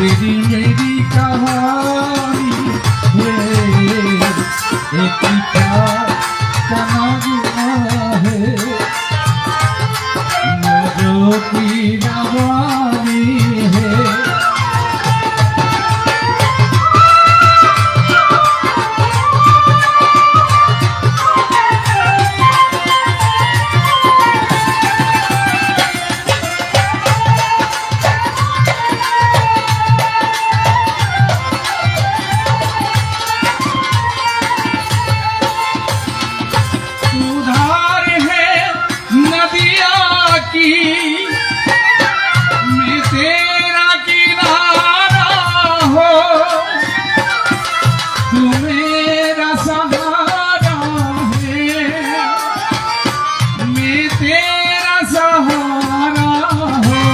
तेरी मेरी कहानी एक प्यार का नगमा है नजों की रवानी है मैं तेरा किनारा हो तू मेरा सहारा है मैं तेरा सहारा हो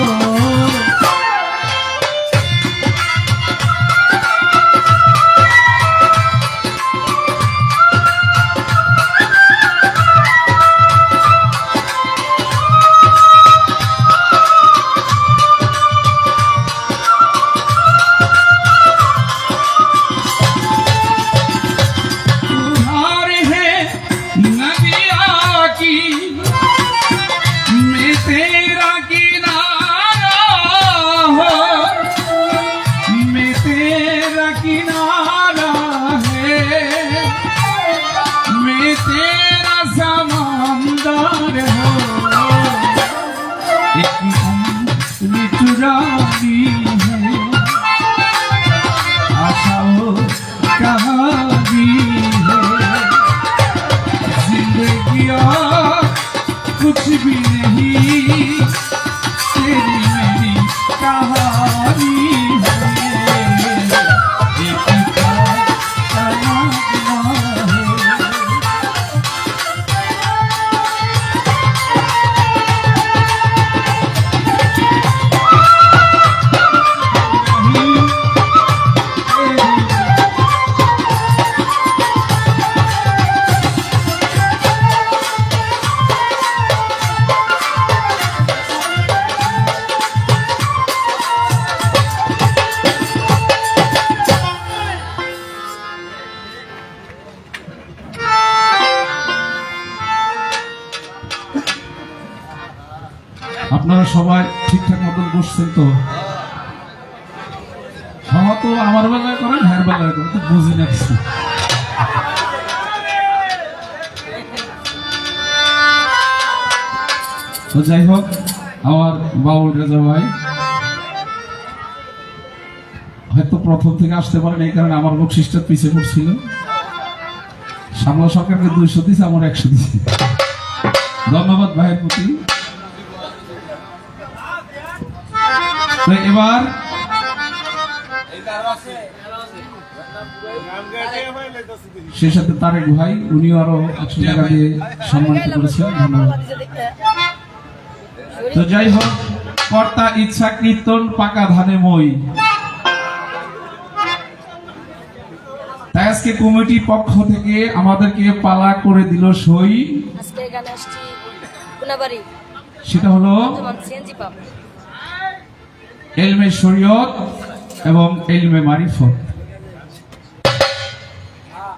चुरानी है आशाओं कहानी है जिंदगी कुछ भी नहीं तेरी मेरी कहानी है एक प्यार का नगमा है আপনারা সবাই ঠিকঠাক মতন বসছেন তো? হ্যাঁ, তো আমার বেলায় করেন, হ্যার বেলায় করেন, তো বুঝি না কিছু। তো যাই হোক, আমার বাউল রেজা ভাই হয়তো প্রথম থেকে আসতে পারেন, এই কারণে আমার বকশিসটা পিছিয়ে পড়ছিল। সামলা সরকারকে 200 দিয়েছে, আমার 100 দিয়েছে। ধন্যবাদ ভাইয়ের প্রতি। এবার সে সাথে তারেক ভাই, উনিও আরো 100 টাকা দিয়ে সম্মানিত করেছেন, ধন্যবাদ। তো যাই হোক, কর্তা ইচ্ছা কীর্তন পাকা ধানে মই। তাই আজকে কমিটির পক্ষ থেকে আমাদেরকে পালা করে দিল সই। সেটা হলো এলমে শরীয়ত এবং এলমে মারিফত।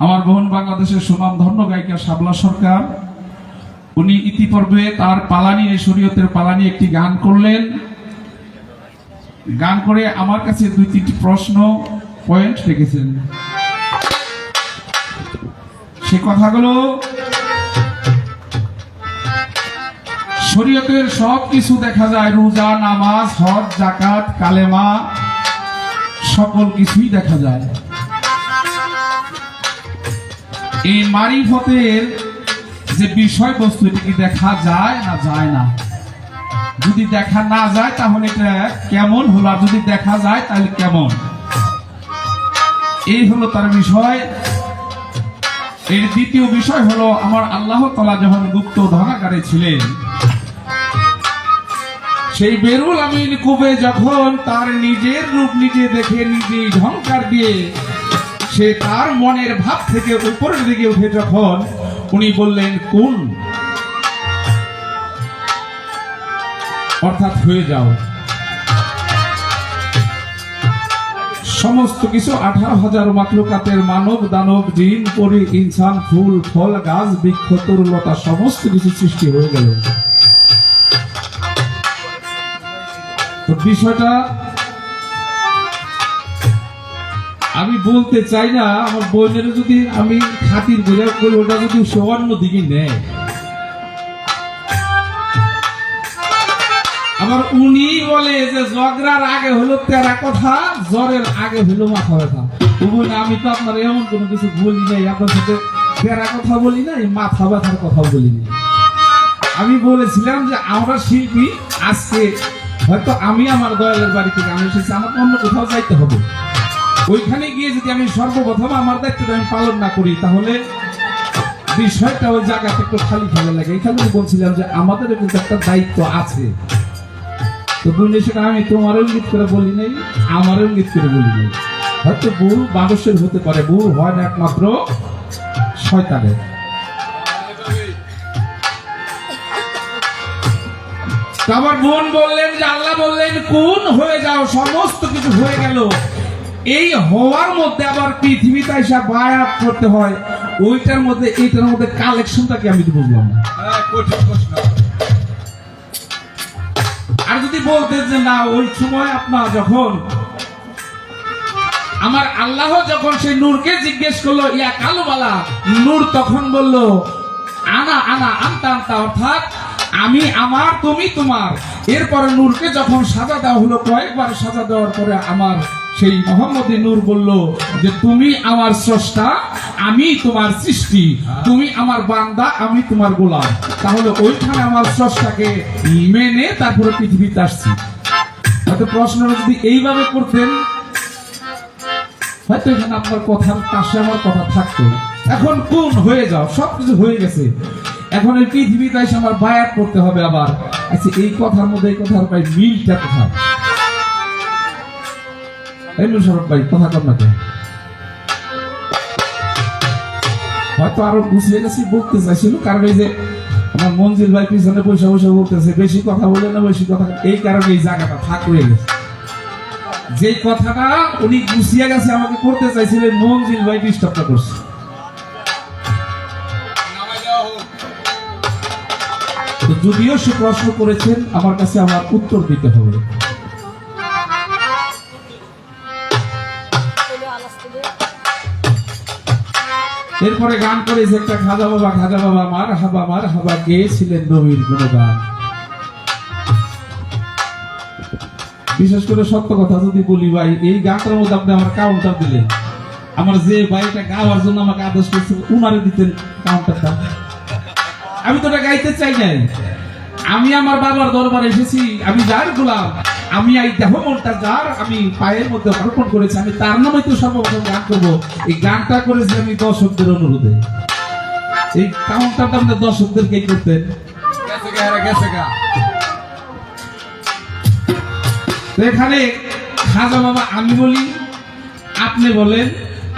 আমার বোন বাংলাদেশের সুনামধন্য গায়িকা শাবলা সরকার, উনি ইতিপূর্বে তার পালা নিয়ে, শরীয়তের পালা নিয়ে একটি গান করলেন। গান করে আমার কাছে 2-3টি প্রশ্ন পয়েন্ট রেখেছেন। সে কথাগুলো শরীয়তের সব কিছু দেখা যায়, রোজা, নামাজ, হজ, যাকাত, কালেমা, সকল কিছুই দেখা যায়। এই মারিফতের যে বিষয়বস্তু, এটি কি দেখা যায় না যায় না? যদি দেখা না যায় তাহলে এটা কেমন হলো, আর যদি দেখা যায় তাহলে কেমন? এই হলো তার বিষয়। এর দ্বিতীয় বিষয় হলো, আমার আল্লাহ তাআলা যখন গুপ্ত ধনাগারে ছিলেন, সেই বেরুল আমিন কুবে যখন তার নিজের রূপ নিজে দেখে নিজে ঢংকার দিয়ে সে তার মনের ভাব থেকে উপরের দিকে উঠে যখন উনি বললেন কোন, অর্থাৎ হয়ে যাও। সমস্ত কিছু 18,000 মাখলুকাতের মানব দানব জিন পরি ইনসান ফুল ফল গাছ বৃক্ষ তরুলতা সমস্ত কিছু সৃষ্টি হয়ে গেল। তো বিষয়টা আমি বলতে চাই না, আমার বোনের যদি আমি খাতির করে করি, ওটা যদি সে অন্য দিকে নেয়, আবার উনি বলে যে ঝগড়ার আগে হলো তেরা কথা, জ্বরের আগে হলো মাথা ব্যথা। না, আমি তো আপনার এমন কোনো কিছু বলি নাই, আপনার সাথে তেরা কথা বলি নাই, মাথা ব্যথার কথা বলি নাই। আমি বলেছিলাম যে আমরা শিল্পী, আজকে হয়তো আমি আমার দয়ালের বাড়ি থেকে আমি এসেছি, আমাকে অন্য কোথাও যাইতে হবে। ওইখানে গিয়ে যদি আমি সর্বপ্রথম আমার দায়িত্বটা আমি পালন না করি, তাহলে বিষয়টা ওই জায়গাটা একটু খালি খালি লাগে। এখানে বলছিলাম যে আমাদের কিন্তু একটা দায়িত্ব আছে। তো বললে সেটা আমি তোমারও ইঙ্গিত করে বলি নাই, আমারও ইঙ্গিত করে বলি নাই। হয়তো ভুল মানুষের হতে পারে, ভুল হয় না একমাত্র শয়তানের। আমার বোন বললেন যে আল্লাহ বললেন কোন হয়ে যাও, সমস্ত কিছু হয়ে গেল। এই হওয়ার মধ্যে আবার পৃথিবীতে এসে বায়াত করতে হয়, ওইটার মধ্যে এইটার মধ্যে কালেকশনটা কি আমি তো বুঝলাম না। আর যদি বলতে যে না, ওই সময় আপনার যখন আমার আল্লাহ যখন সেই নূরকে জিজ্ঞেস করলো ইয়া কালুবালা, নূর তখন বলল আনা আনা আনতা আনতা, অর্থাৎ আমি আমার তুমি তোমার। এরপরে নূরকে যখন সাজা দেওয়া হলো, কয়েকবার সাজা দেওয়ার পরে আমার সেই মোহাম্মদী নূর বলল যে তুমি আমার স্রষ্টা, আমি তোমার সৃষ্টি, তুমি আমার বান্দা, আমি তোমার গোলাম। তাহলে ওইখানে আমার স্রষ্টাকে মেনে তারপরে পৃথিবীতে আসছি। হয়তো প্রশ্নটা যদি এইভাবে করতেন, হয়তো এখানে আপনার কথার পাশে আমার কথা থাকতো। এখন কোন হয়ে যাও, সবকিছু হয়ে গেছে, এখন এই পৃথিবীতে এসে আমার বায়াত করতে হবে আবার। আচ্ছা, এই কথার মধ্যে এই কথার ভাই মিলটা কোথায়? ভাই কথা কর না, হয়তো আরো গুছিয়ে গেছি বলতে চাইছিল, কারণ এই যে আমার মঞ্জিল ভাই পিছনে পয়সা পয়সা বলতেছে বেশি কথা বলে না, বেশি কথা, এই কারণে এই জায়গাটা ফাঁক হয়ে গেছে। যে কথাটা উনি গুছিয়ে গেছে আমাকে করতে চাইছিলেন, মঞ্জিল ভাই ডিস্টার্বটা করছে। যদিও সে প্রশ্ন করেছেন, আমার কাছে আমার উত্তর দিতে হবে। এরপরে গান করেছে একটা, খাজা বাবা মার হাবা গেয়েছিলেন নবীর গুণগান। বিশেষ করে সত্য কথা যদি বলি ভাই, এই গানটার মধ্যে আপনি আমার কাউন্টার দিলেন, আমার যে ভাইটা গাওয়ার জন্য আমাকে আদেশ করছে উনারে দিতেন কাউন্টারটা। আমি তো এটা গাইতে চাই নাই, আমি আমার বাবার দরবারে এসেছি, আমি যার গোলাম, আমি এই দেহ মনটা যার আমি পায়ের মধ্যে অর্পণ করেছি, আমি তার নামে তো সর্বপ্রথম গান করবো। এই গানটা করেছি আমি দর্শকদের অনুরোধে। এই কাউন্টারটা আমাদের দর্শকদেরকে করতেন। এখানে খাজা বাবা আমি বলি, আপনি বলেন,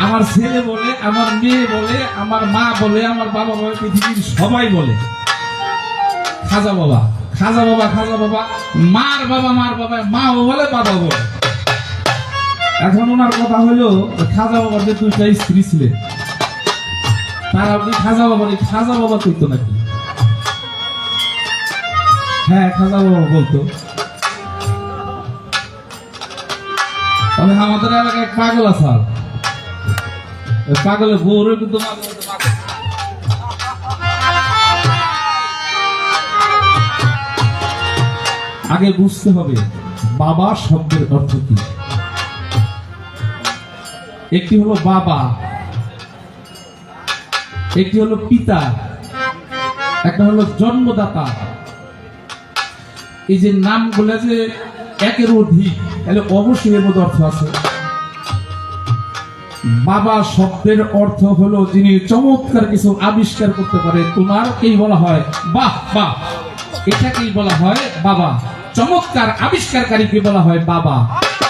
আমার ছেলে বলে, আমার মেয়ে বলে, আমার মা বলে, আমার বাবা বলে, পৃথিবীর সবাই বলে খাজা বাবা খাজা বাবা খাজা বাবা, মার বাবা মাও বলে, বাবা বলে। এখন ওনার কথা হলো খাজা বাবার যে 2টা স্ত্রী ছিলেন, তারা আপনি খাজা বাবা কইতো নাকি? হ্যাঁ, খাজা বাবা বলতো। তবে আমাদের এলাকায় পাগল আছে, পাগলের বউরে কিন্তু আগে বুঝতে হবে বাবা শব্দের অর্থ কি। একটি হলো বাবা, একটি হলো পিতা, একটা হলো জন্মদাতা। এই যে নামগুলো যে একের অধিক, তাহলে অবশ্যই এর মধ্যে অর্থ আছে। বাবা শব্দের অর্থ হলো যিনি চমৎকার কিছু আবিষ্কার করতে পারে, তোমারকেই বলা হয় বাহ বাহ, এটাকেই বলা হয় বাবা। চমৎকার আবিষ্কারকারীকে বলা হয় বাবা।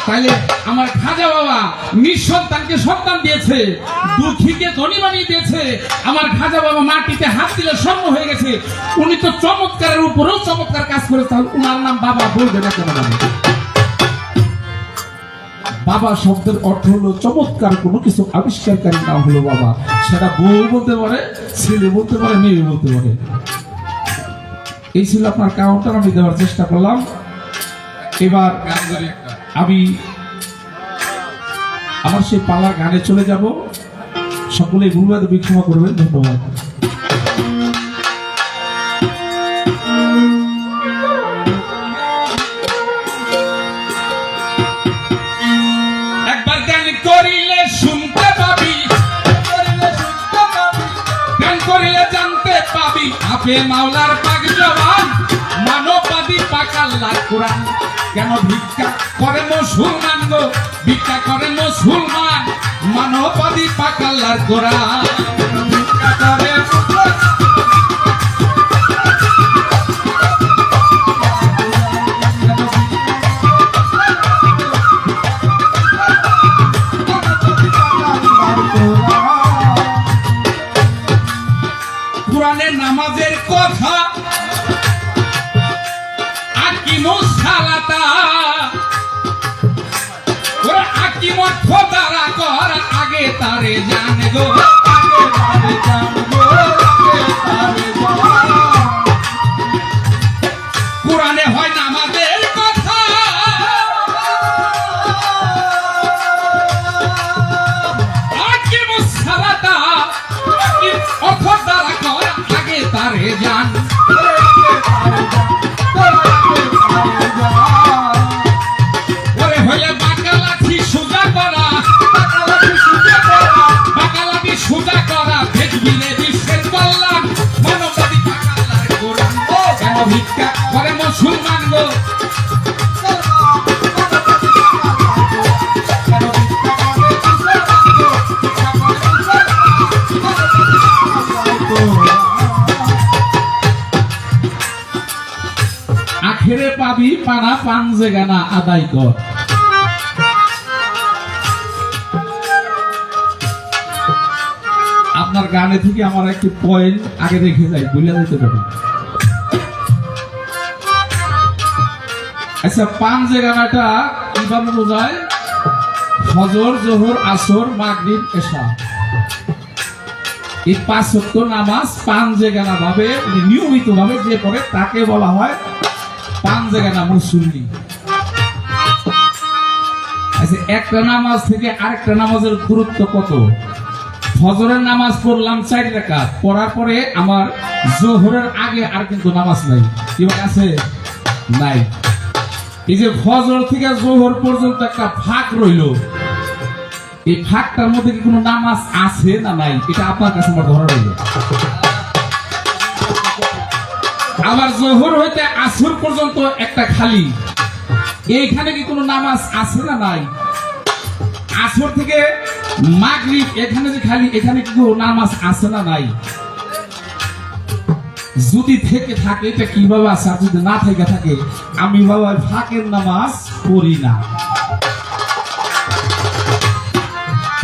তাহলে আমার খাজা বাবা নিঃসন্তানকে সন্তান দিয়েছে, দুঃখীকে ধনী বানিয়ে দিয়েছে। আমার খাজা বাবা মাটিতে হাত দিলে স্বর্ণ হয়ে গেছে। উনি তো চমৎকারের উপরেও চমৎকার কাজ করে, তাহলে উনার নাম বাবা বলবে না কেন? বাবা শব্দের অর্থ হলো চমৎকার কোনো কিছু আবিষ্কারকারী নাম হলো বাবা। সেটা বউ বলতে পারে, ছেলে বলতে পারে, মেয়ে বলতে পারে। এই ছিল আপনার কাউন্টার, আমি দেওয়ার চেষ্টা করলাম। এবার আমি আমার সেই পালার গানে চলে যাব। সকলে ভুলবাদ ক্ষমা করবেন, ধন্যবাদ। একবার গান করিলে শুনতে পাবি, গান করিলে জানতে পাবি, আপে মাওলার পাক জবান, মানববাদী পাক আল্লাহর কোরআন। কেন ভিক্ষা করে মুসলমান গো, ভিক্ষা করে মুসলমান, মানববাদী পাক আল্লাহর কোরআন। ভিক্ষা করে কোরআনের নামাজের কথা আকিমুস সালাতা, ওরা আকিমত খোদারা কর আগে তারে জানে গো, আগে তারে জানবো, আগে তারে জানবো। কোরআনে হয় নামাজের কথা, আকিমুস সালাতা, অর্থ দ্বারা কর আগে তারে জান। ওরে হইলে বাকালাঠি সোজা করা, বাকালাঠি সোজা করা, দেখবি রে বিশ্বের কল্যাণ, মানববাদী পাক আল্লাহর কোরআন। কেন ভিক্ষা করে মুসলমান গো, আখেরে পাবি পানা পাঞ্জে গানা আদায় কর। আপনার গানে থেকে আমার একটি পয়েন্ট আগে রেখে যাই, বুঝলে যেতে পারি। আচ্ছা, পাঞ্জে গানাটা কিভাবে বোঝায়? ফজর, জোহর, আসর, মাগরিব, এশা, এই 5 ওয়াক্ত নামাজ পাঞ্জে গানা ভাবে নিয়মিত ভাবে যে পড়ে তাকে বলা হয় পাঞ্জে গানা মুসল্লি। আচ্ছা, একটা নামাজ থেকে আরেকটা নামাজের গুরুত্ব কত? ফজরের নামাজ পড়লাম 4 রাকাত, পড়ার পরে আমার জোহরের আগে আর কিন্তু নামাজ নাই, কি আছে? নাই। এই যে ফজর থেকে জোহর পর্যন্ত একটা ফাঁক রইল, এই ফাঁকটার মধ্যে কি কোনো নামাজ আছে না নাই? এটা আপনার কাছে আমার ধরা রইল। আবার জোহর হইতে আসর পর্যন্ত একটা খালি, এইখানে কি কোনো নামাজ আছে না নাই? আসর থেকে মাগরিব এখানে যে খালি, এখানে কি কোনো নামাজ আছে না নাই? যদি থেকে থাকে এটা কিভাবে আছে, আর যদি না থেকে থাকে আমি বাবা ফাঁকের নামাজ পড়ি না।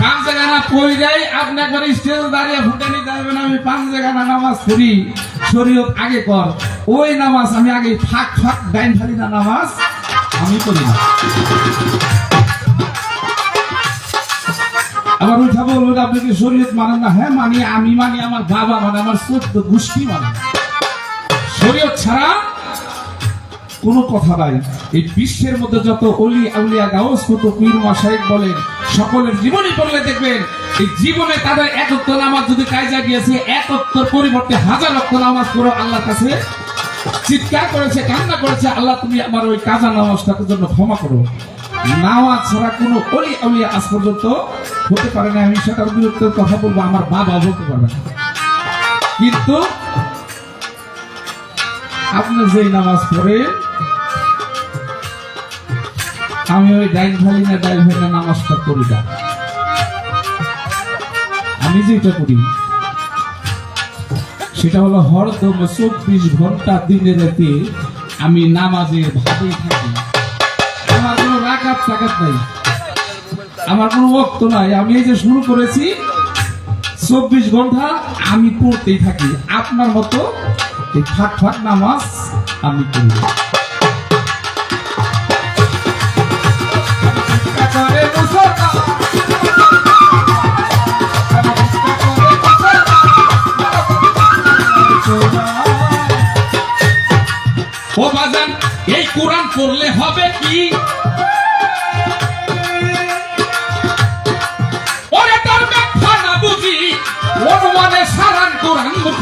পাঞ্জে গানা পড়ি যাই, আপনি একবার স্টেজে দাঁড়িয়ে ফুটানি যাবেন আমি পাঞ্জে গানা নামাজ পড়ি, শরীয়ত আগে কর, ওই নামাজ আমি আগে ফাঁক ফাঁক ডাইন খালি না নামাজ আমি পড়ি না। আবার উঠা বলবেন আপনি কি শরীয়ত মানেন না? হ্যাঁ মানি, আমি মানি, আমার বাবা মানে, আমার 14 গোষ্ঠী মানে। শরীয়ত ছাড়া কোনো কথা নাই। এই বিশ্বের মধ্যে যত অলি আউলিয়া গাউস কত পীর মাশায়েখ বলেন, সকলের জীবনী পড়লে দেখবেন এই জীবনে তাদের 1 ওয়াক্ত নামাজ যদি কায়জা গিয়েছে, 1 ওয়াক্তের পরিবর্তে 1000 ওয়াক্ত নামাজ পড়ে আল্লাহর কাছে চিৎকার করেছে, কান্না করেছে, আল্লাহ তুমি আমার ওই কাজা নামাজটার জন্য ক্ষমা করো। নামাজ ছাড়া কোনো অলি আউলিয়া আজ পর্যন্ত হতে পারে না। আমি সেটার বিরুদ্ধে কথা বলবো, আমার বাবা বলতে পারবে না। কিন্তু আপনি যেই নামাজ পড়ে, আমি ওই ডাইন ভালি না ডাইন ভালি নামাজটা করি না। আমি যেটা করি সেটা হলো হরদম 24 ঘন্টা দিনে রাতে আমি নামাজের ভাবেই থাকি। আমার কোনো রাকাত টাকাত নাই, আমার কোনো ওয়াক্ত নাই। আমি এই যে শুরু করেছি 24 ঘন্টা আমি পড়তেই থাকি। আপনার মতো এই ফাঁক ফাঁক নামাজ আমি করি।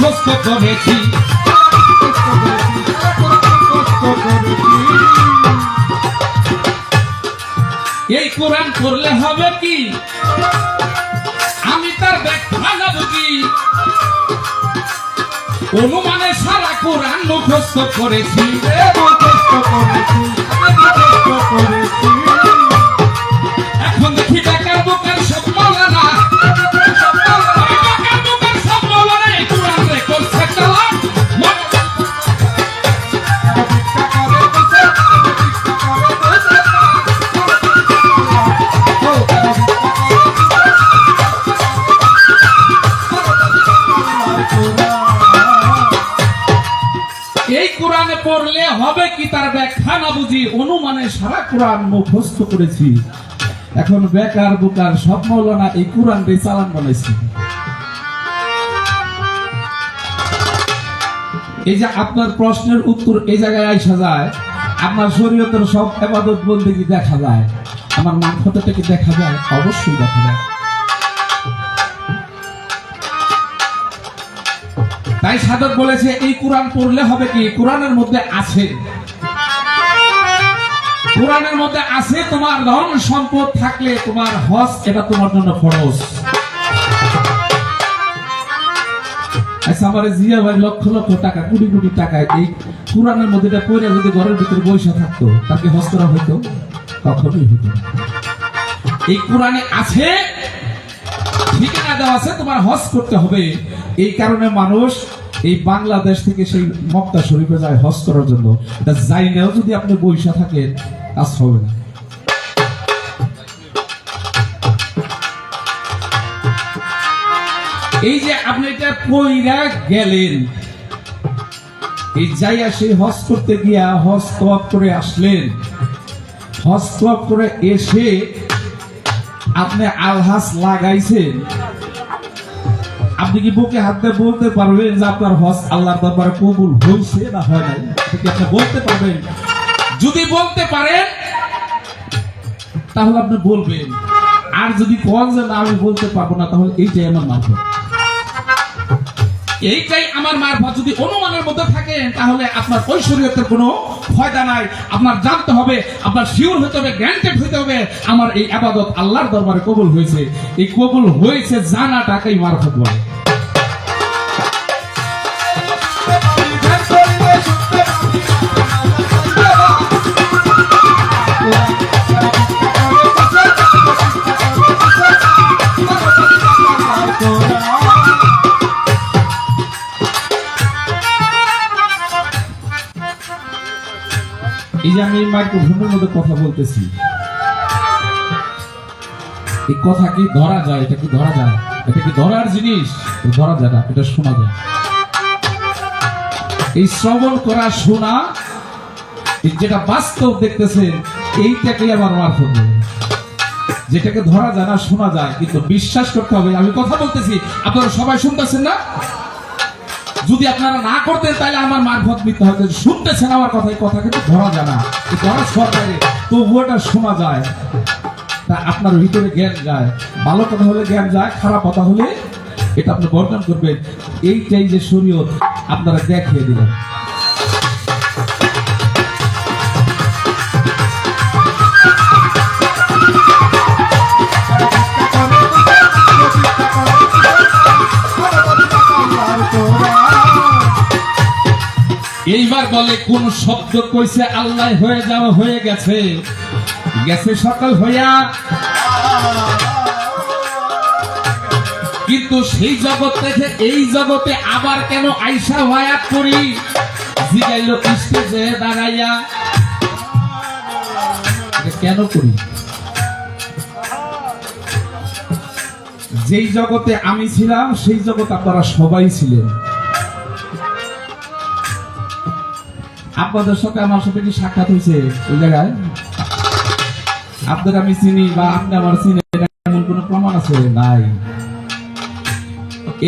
মুখস্থ করেছি। এই কোরআন পড়লে হবে কি, আমি তার ব্যাখ্যা না বুঝি, অনুমানে সারা কোরআন মুখস্থ করেছি। এখন দেখি বেকার বোকার সব মৌলানা, বেকার বোকার সব মৌলানা এই কোরআন রে করছে চালা। এই কোরআনে পড়লে হবে কি, তার ব্যাখ্যা না বুঝি, অনুমানে সারা কোরআন মুখস্থ করেছি। এখন বেকার বুকার সব মৌলানা এই কোরআন দিয়ে চালান বানাইছি। এই যে আপনার প্রশ্নের উত্তর এই জায়গায় আসা যায়, আপনার শরীয়তের সব ইবাদত বন্দেগী দেখা যায়, আমার মানফতটা কি দেখা যায়? অবশ্যই দেখা যায়। তাই সাধক বলেছে এই কোরআন পড়লে হবে কি, কোরআনের মধ্যে আছে, কোরআনের মধ্যে আছে তোমার ধন সম্পদ থাকলে তোমার হজ এটা তোমার জন্য ফরজ। আচ্ছা, আমার জিয়া ভাই লক্ষ লক্ষ টাকা, কোটি কোটি টাকা এই কোরআনের মধ্যে পড়ে যদি ঘরের ভিতরে বসে থাকতো, তাকে হজ করা হইতো? কখনোই হইতো না। এই কোরআনে আছে, ঠিকানা দেওয়া আছে, তোমার হজ করতে হবে। এই কারণে মানুষ এই বাংলাদেশ থেকে সেই মক্কা শরীফে যায় হজ করার জন্য। এটা যাই নাও যদি আপনি বৈশা থাকেন, কাজ হবে না। এই যে আপনি এটা কইরা গেলেন, এই যাইয়া সেই হজ করতে গিয়া হজ তওয়াব করে আসলেন, হজ তওয়াব করে এসে আপনি আলহাস লাগাইছেন, আপনি কি বুকে হাত দিয়ে বলতে পারবেন যে আপনার হজ আল্লাহর দরবারে কবুল হয়েছে না হয় নাই? এটা কি আপনি বলতে পারবেন? যদি বলতে পারেন তাহলে আপনি বলবেন, আর যদি কোন যে না আমি বলতে পারবো না, তাহলে এইটাই আমার মারফত, এইটাই আমার মারফত। যদি অনুমানের মধ্যে থাকেন তাহলে আপনার ওই শরীয়তের কোনো ফায়দা নাই। আপনার জানতে হবে, আপনার শিওর হতে হবে, গ্যারান্টেড হতে হবে আমার এই ইবাদত আল্লাহর দরবারে কবুল হয়েছে। এই কবুল হয়েছে জানাটাকেই মারফত বলে। এই যে আমি মাইক্রোফোনের মধ্যে কথা বলতেছি, এই কথা কি ধরা যায়? এটা কি ধরা যায়? এটা কি ধরার জিনিস? ধরা যায় না, এটা শোনা যায়। এই শ্রবণ করা, শোনা, যেটা বাস্তব দেখতেছেন, এইটাকে আমার মারফত বলে। যেটাকে ধরা যায় না, শোনা যায়, কিন্তু বিশ্বাস করতে হবে। আমি কথা বলতেছি, আপনারা সবাই শুনতেছেন না? যদি আপনারা না করতেন তাহলে আমার মারফত মিথ্যা হতো। শুনতেছেন আমার কথা, এই কথা কিন্তু ধরা যায় না, ধরা সরকারে, তবু এটা শোনা যায়। তা আপনার ভিতরে জ্ঞান যায়, ভালো কথা হলে জ্ঞান যায়, খারাপ কথা হলে এটা আপনি বর্জন করবেন। এইটাই যে শরীয়ত আপনারা দেখিয়ে দিলেন। এইবার বলে কোন শব্দ কইছে আল্লাহ হয়ে যাওয়া, হয়ে গেছে, গেছে সকাল হইয়া, কিন্তু সেই জগৎ থেকে এই জগতে আবার কেন আইসা ওয়ায়াত করি? জিগাইল স্টেজে দাঁড়াইয়া, কেন করি? যেই জগতে আমি ছিলাম সেই জগৎ আপনারা সবাই ছিলেন। আপনাদের সাথে আমার সাথে কি সাক্ষাৎ হয়েছে ওই জায়গায়? আপনাদের আমি চিনি বা আপনি আমার চিনি, এমন কোন প্রমাণ আছে? নাই।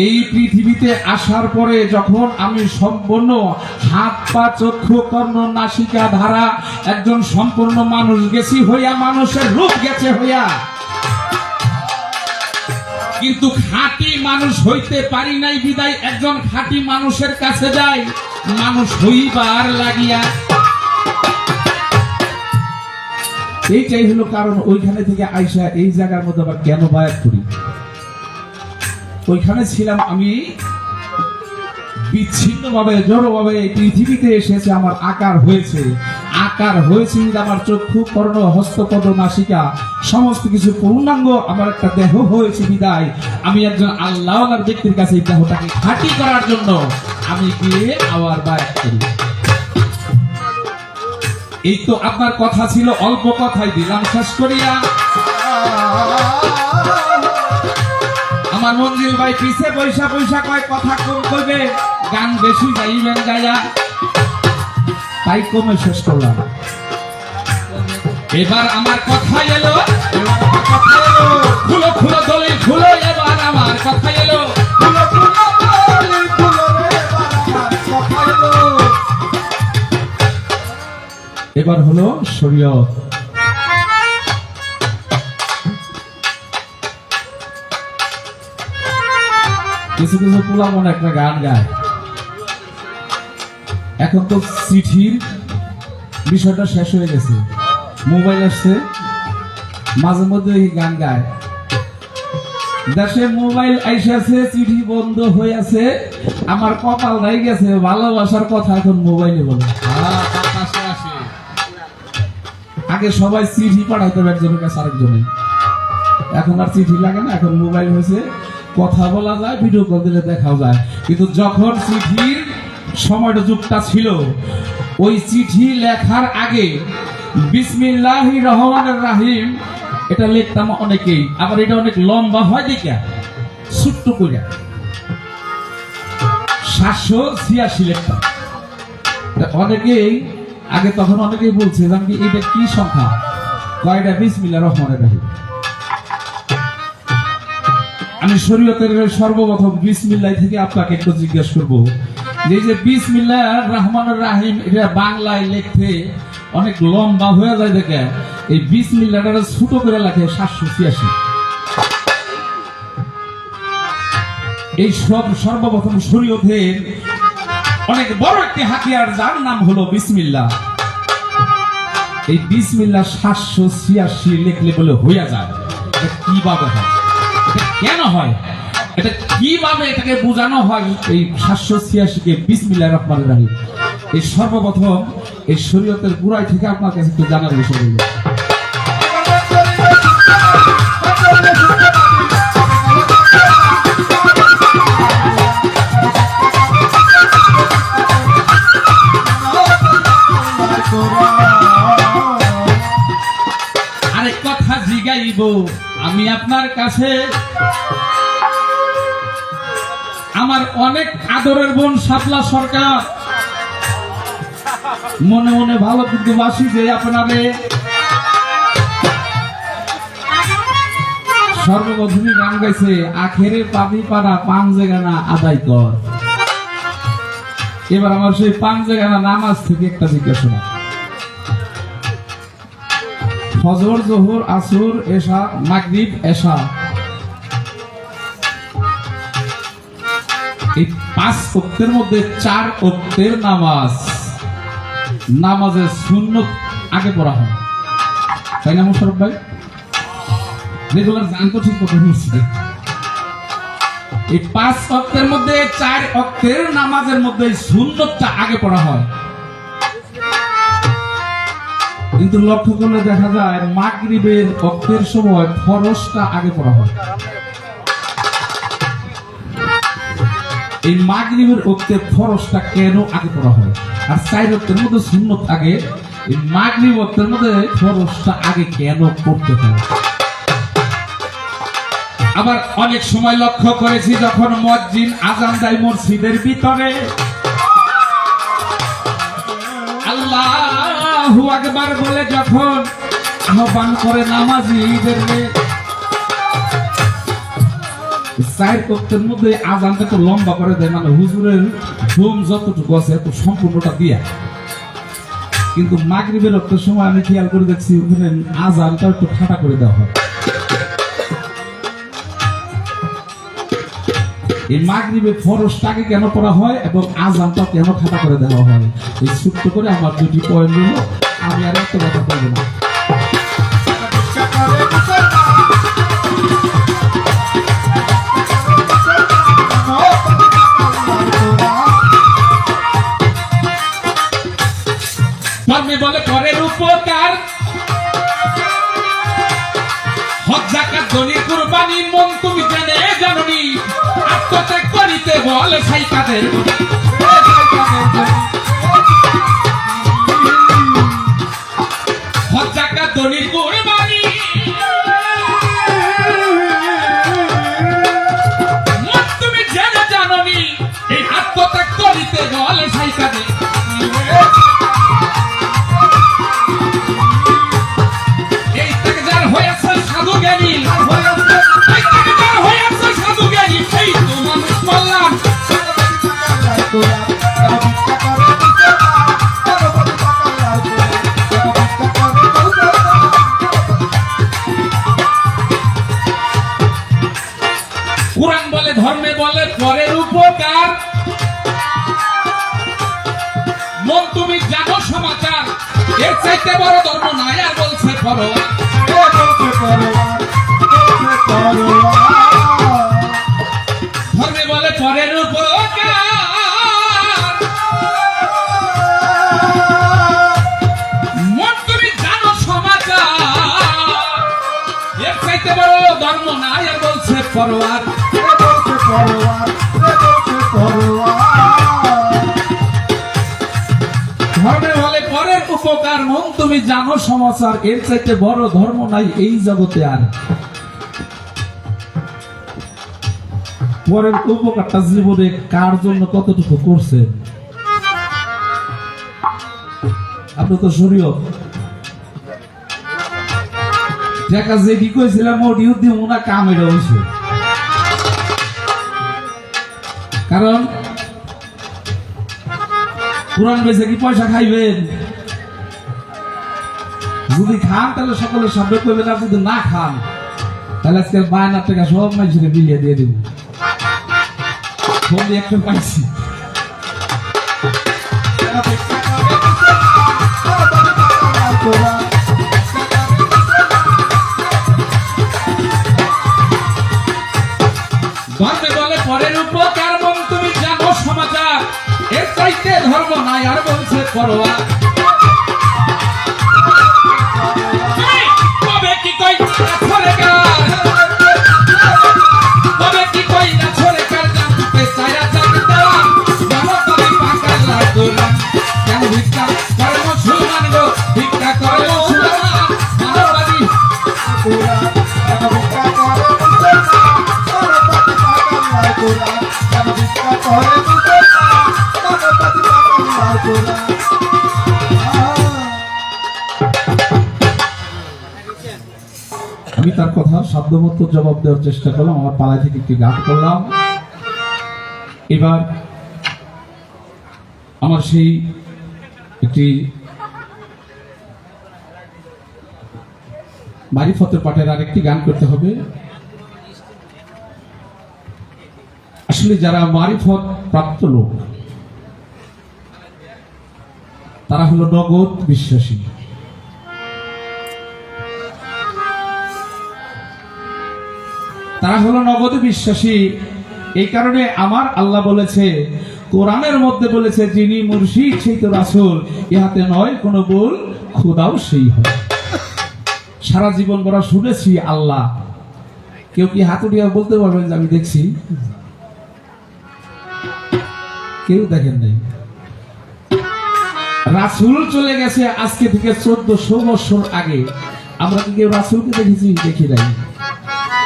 এই পৃথিবীতে আসার পরে যখন আমি সম্পূর্ণ হাত পা চক্ষু কর্ণ নাসিকা ধারা একজন সম্পূর্ণ মানুষ গেছি হইয়া, মানুষের রূপ গেছে হইয়া, কিন্তু খাঁটি মানুষ হইতে পারি নাই বিদায় একজন খাঁটি মানুষের কাছে যাই মানুষ হইবার লাগিয়া। এইটাই হলো কারণ। ওইখানে থেকে আইসা এই জায়গার মধ্যে আবার কেন বায়াত করি? ওইখানে ছিলাম আমি বিচ্ছিন্ন ভাবে জড় ভাবে পৃথিবীতে এসেছে, আমার আকার হয়েছে আমার চক্ষু কর্ণ হস্তপদ নাসিকা সমস্ত কিছু পূর্ণাঙ্গ আমার একটা দেহ হয়েছে বিদায় আমি একজন আল্লাহর ব্যক্তির কাছে এই দেহটাকে খাঁটি করার জন্য আমি গিয়ে আবার বায়াত করি। এই তো আপনার কথা ছিল, অল্প কথাই দিলাম শেষ করিয়া। আমার মঞ্জিল ভাই পিছে পয়সা কয় কথা কম কইবে, গান বেশি গাইবেন গায়া, তাই কমে শেষ করলাম। এবার আমার কথা এলো, খুলো খুলো দলিল খুলো, এবার আমার কথা এলো, এবার হলো শরীয়ত। কিছু কিছু পোলা মনে একটা গান গায়। এখন তো চিঠির বিষয়টা শেষ হয়ে গেছে, মোবাইল আসছে, মাঝে মধ্যে এই গান গায়। দেশে মোবাইল আইসাছে, চিঠি বন্ধ হয়ে আছে, আমার কপাল নাই গেছে, ভালোবাসার কথা এখন মোবাইলে বলে। আগে সবাই চিঠি পাঠাইতো একজনের কাছে আরেকজনে, এখন আর চিঠি লাগে না, এখন মোবাইল হয়েছে, কথা বলা যায়, ভিডিও কল দিলে দেখাও যায়। কিন্তু যখন চিঠির সময়টা যুগটা ছিল, ওই চিঠি লেখার আগে বিসমিল্লাহির রহমানির রহিম এটা লিখতাম অনেকেই, আবার এটা অনেক লম্বা হয় দেখা ছোট্ট করে 786 লিখতাম অনেকেই আগে। তখন অনেকেই বলছে যে এটা কি সংখ্যা, কয়টা বিসমিল্লাহির রহমানির রহিম। আমি শরীয়তের সর্বপ্রথম বিসমিল্লাহ থেকে আপনাকে একটু জিজ্ঞেস করবো যে বিসমিল্লাহির রহমানির রহিম এটা বাংলায় লিখতে অনেক লম্বা হয়ে যায় দেখে এই বিসমিল্লাহটা ছোট করে লেখে 786। এই সব সর্বপ্রথম শরীয়তের অনেক বড় একটি হাতিয়ার, যার নাম হলো বিসমিল্লাহ। এই বিসমিল্লাহ 786 লিখলে বলে হইয়া যায়। এটা কিভাবে হয়, এটা কেন হয়, এটা কিভাবে এটাকে বোঝানো হয়? এই 786 কে বিসমিল্লাহির রহমানির রহিম এই সর্বপ্রথম এই শরীয়তের গুড়াই থেকে আপনার কাছে একটু জানার বিষয় হলো। আরেক কথা জিগাইব আমি আপনার কাছে, আমার অনেক আদরের বোন শাপলা সরকার, মনে মনে ভালো কিন্তু বাসি যে আপনারে সর্বপ্রথমে গান গাইছে, আখেরে পাবি পাড়া পাঞ্জে গানা আদায় কর। এবার আমার সেই পাঞ্জে গানা নামাজ থেকে একটা জিজ্ঞাসা, ফজর জোহর আসর এশা মাগরিব এশা, এই 5 ওয়াক্তের মধ্যে 4 ওয়াক্তের নামাজের সুন্নত আগে পড়া হয়, তাই না মোশাররফ ভাই? রেগুলার জান তো ঠিক মতো হচ্ছে। এই 5 ওয়াক্তের মধ্যে 4 ওয়াক্তের নামাজের মধ্যে সুন্নতটা আগে পড়া হয়। কিন্তু লক্ষ্য করলে দেখা যায় মাগরিবের ওয়াক্তের সময় ফরজটা আগে পড়া হয়। এই মাগরিবের ওয়াক্তে ফরজটা কেন আগে পড়া হয়? আর 4 ওয়াক্তের মধ্যে সুন্নত আগে, এই মাগরিব ওয়াক্তের মধ্যে ফরজটা আগে কেন পড়তে হয়? আবার অনেক সময় লক্ষ্য করেছি যখন মুয়াজ্জিন আযান দেয় মসজিদের ভিতরে, আল্লাহু আকবার বলে যখন আহ্বান করে নামাজীদের, 4 ওয়াক্তের মধ্যে আযানটা তো লম্বা করে দেয়, মানে হুজুরের ঘুম যতটুকু আছে এত সম্পূর্ণটা দিয়া। কিন্তু মাগরিবের ওয়াক্তের সময় আমি খেয়াল করে দেখছি ওখানে আযানটা একটু খাটা করে দেওয়া হয়। এই মাগরিবে ফরজটাকে কেন পড়া হয় এবং আযানটা কেন খাতা করে দেওয়া হয়, এই ছোট্ট করে আমার দুটি পয়েন্ট হলো, আমি আর একটা কথা বলবো না। ধর্মে বলে পরের উপকার, হজ যাকাত দলিল কুরবানি, মন তুমি জেনে জাননি, আত্মত্যাগ করিতে বলে সাই কাদের। হজ যাকাত দলিল কুরবানি, মন তুমি জেনে জাননি, এই আত্মত্যাগ করিতে বলে সাই কাদের। সাধু জ্ঞানী সাধু জ্ঞানী সেই তো মানুষ বললাম। কুরআন বলে ধর্মে বলে পরের উপকার, মন তুমি জানো সমাচার, এর চাইতে বড় ধর্ম নাই আর বলছে পরোয়া। ধর্মে বলে পরের উপকার, মন তুমি জানো সমাচার, এর চাইতে বড় ধর্ম নাই আর বলছে পরোয়ার। ধর্মে বলে পরের উপকার, মন তুমি জানো সমাচার, এর চাইতে বড় ধর্ম নাই এই জগতে আর। পরের উপকারটা জীবনে কার জন্য কতটুকু করছেন? আপনি তো শরীয়ত দেখা যে কি কইছিলাম ওডিও দিয়ে ওনা কাম এটা হইছে, কারণ কোরআন বেঁচে কি পয়সা খাইবেন? যদি খান তাহলে সকলের সামনে করবেন, আর যদি না খান তাহলে আজকে বায়নার টাকা সব মানুষের বিলিয়ে দিয়ে দেব। ফোন দিয়ে একটু পাইছি, ধর্মে বলে পরের উপকার, মন তুমি জানো সমাচার, এর চাইতে ধর্ম নাই আর বলছে পরোয়া। কবে কি কই না ছড়ে কার, কবে কি কই না ছড়ে কার, জানতে চায়া জানতে জানো তুমি পাকার লাগোলা। কেন ভিক্ষা করে মুসলমান গো, ভিক্ষা করে মুসলমান মানববাদী। আমি তার কথা সাধ্যমতো জবাব দেওয়ার চেষ্টা করলাম, আমার পাড়া থেকে একটি গান করলাম। এবার আমার সেই একটি মারিফতের পাঠের আরেকটি গান করতে হবে। আসলে যারা মারিফত প্রাপ্ত লোক তারা হলো নগদ বিশ্বাসী। তারা হলো নগদ বিশ্বাসী। এই কারণে আমার আল্লাহ বলেছে, কোরআনের মধ্যে বলেছে, যিনি মুর্শিদ সেই তো রাসূল, ইহাতে নয় কোনো ভুল, খোদাও সেই হয়। সারা জীবন বড় শুনেছি আল্লাহ, কেউ কি হাতুড়িয়া বলতে পারবেন যে আমি দেখছি? কেউ দেখেন নাই। রাসূল চলে গেছে আজকে থেকে 1400 বছর আগে। আমরা কি কেউ রাসূলকে দেখেছি? দেখি নাই।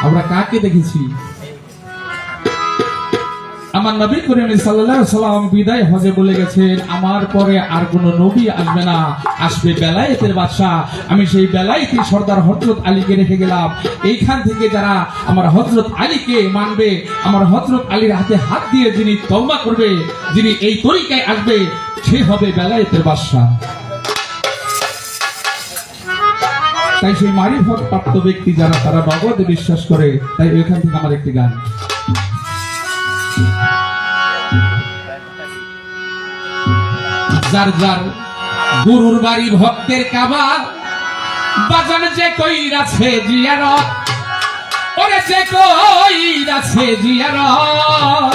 আমরা কাকে দেখেছি? আমার নবী করিম সাল্লাল্লাহু আলাইহি সাল্লাম বিদায় হজে বলে গেছেন, আমার পরে আর কোন নবী আসবে না, আসবে বেলায়েতের বাদশা। আমি সেই বেলায়েতি সর্দার হযরত আলীকে রেখে গেলাম। এইখান থেকে যারা আমার হযরত আলীকে মানবে, আমার হযরত আলীর হাতে হাত দিয়ে যিনি তওবা করবে, যিনি এই তরিকায় আসবে, সে হবে বেলায়েতের বাদশা। তাই সেই মারিফত প্রাপ্ত ব্যক্তি যারা, তারা নগদ বিশ্বাস করে। তাই এখান থেকে আমার একটি গান। যার যার গুরুর বাড়ি ভক্তের কাবা বাজান যে কইরাছে জিয়ারত ওরে যে কইরাছে জিয়ারত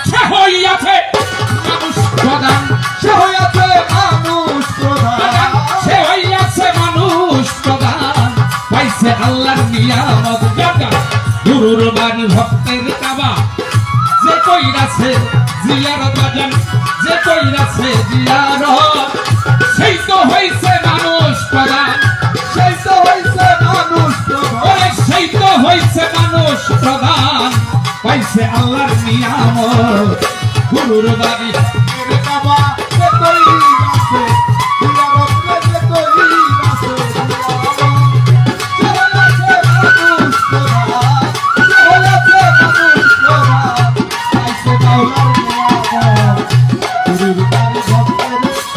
সে হইয়াছে মানুষ প্রধান সে হইয়াছে মানুষ প্রধান সে হইয়াছে মানুষ প্রধান পাইছে আল্লাহর নিয়ামত বাজান গুরুর বাড়ি ভক্তের কাবা যে কইরাছে জিয়ারত বাজান যে কইরাছে জিয়ারত সেই তো হইছে মানুষ প্রধান সেই তো হইছে মানুষ প্রধান ওরে সেই তো হইছে মানুষ প্রধান পাইছে আল্লাহর নিয়ামত গুরুর বাড়ি রে বাবা যে তৈরি আছে দুনিয়া রত্নে যে তৈরি আছে সে হইয়াছে মানুষ প্রধান সে হইয়াছে মানুষ প্রধান আইছে মাওলার নিয়ামত গুরুর বাড়ি ভক্তের কাবা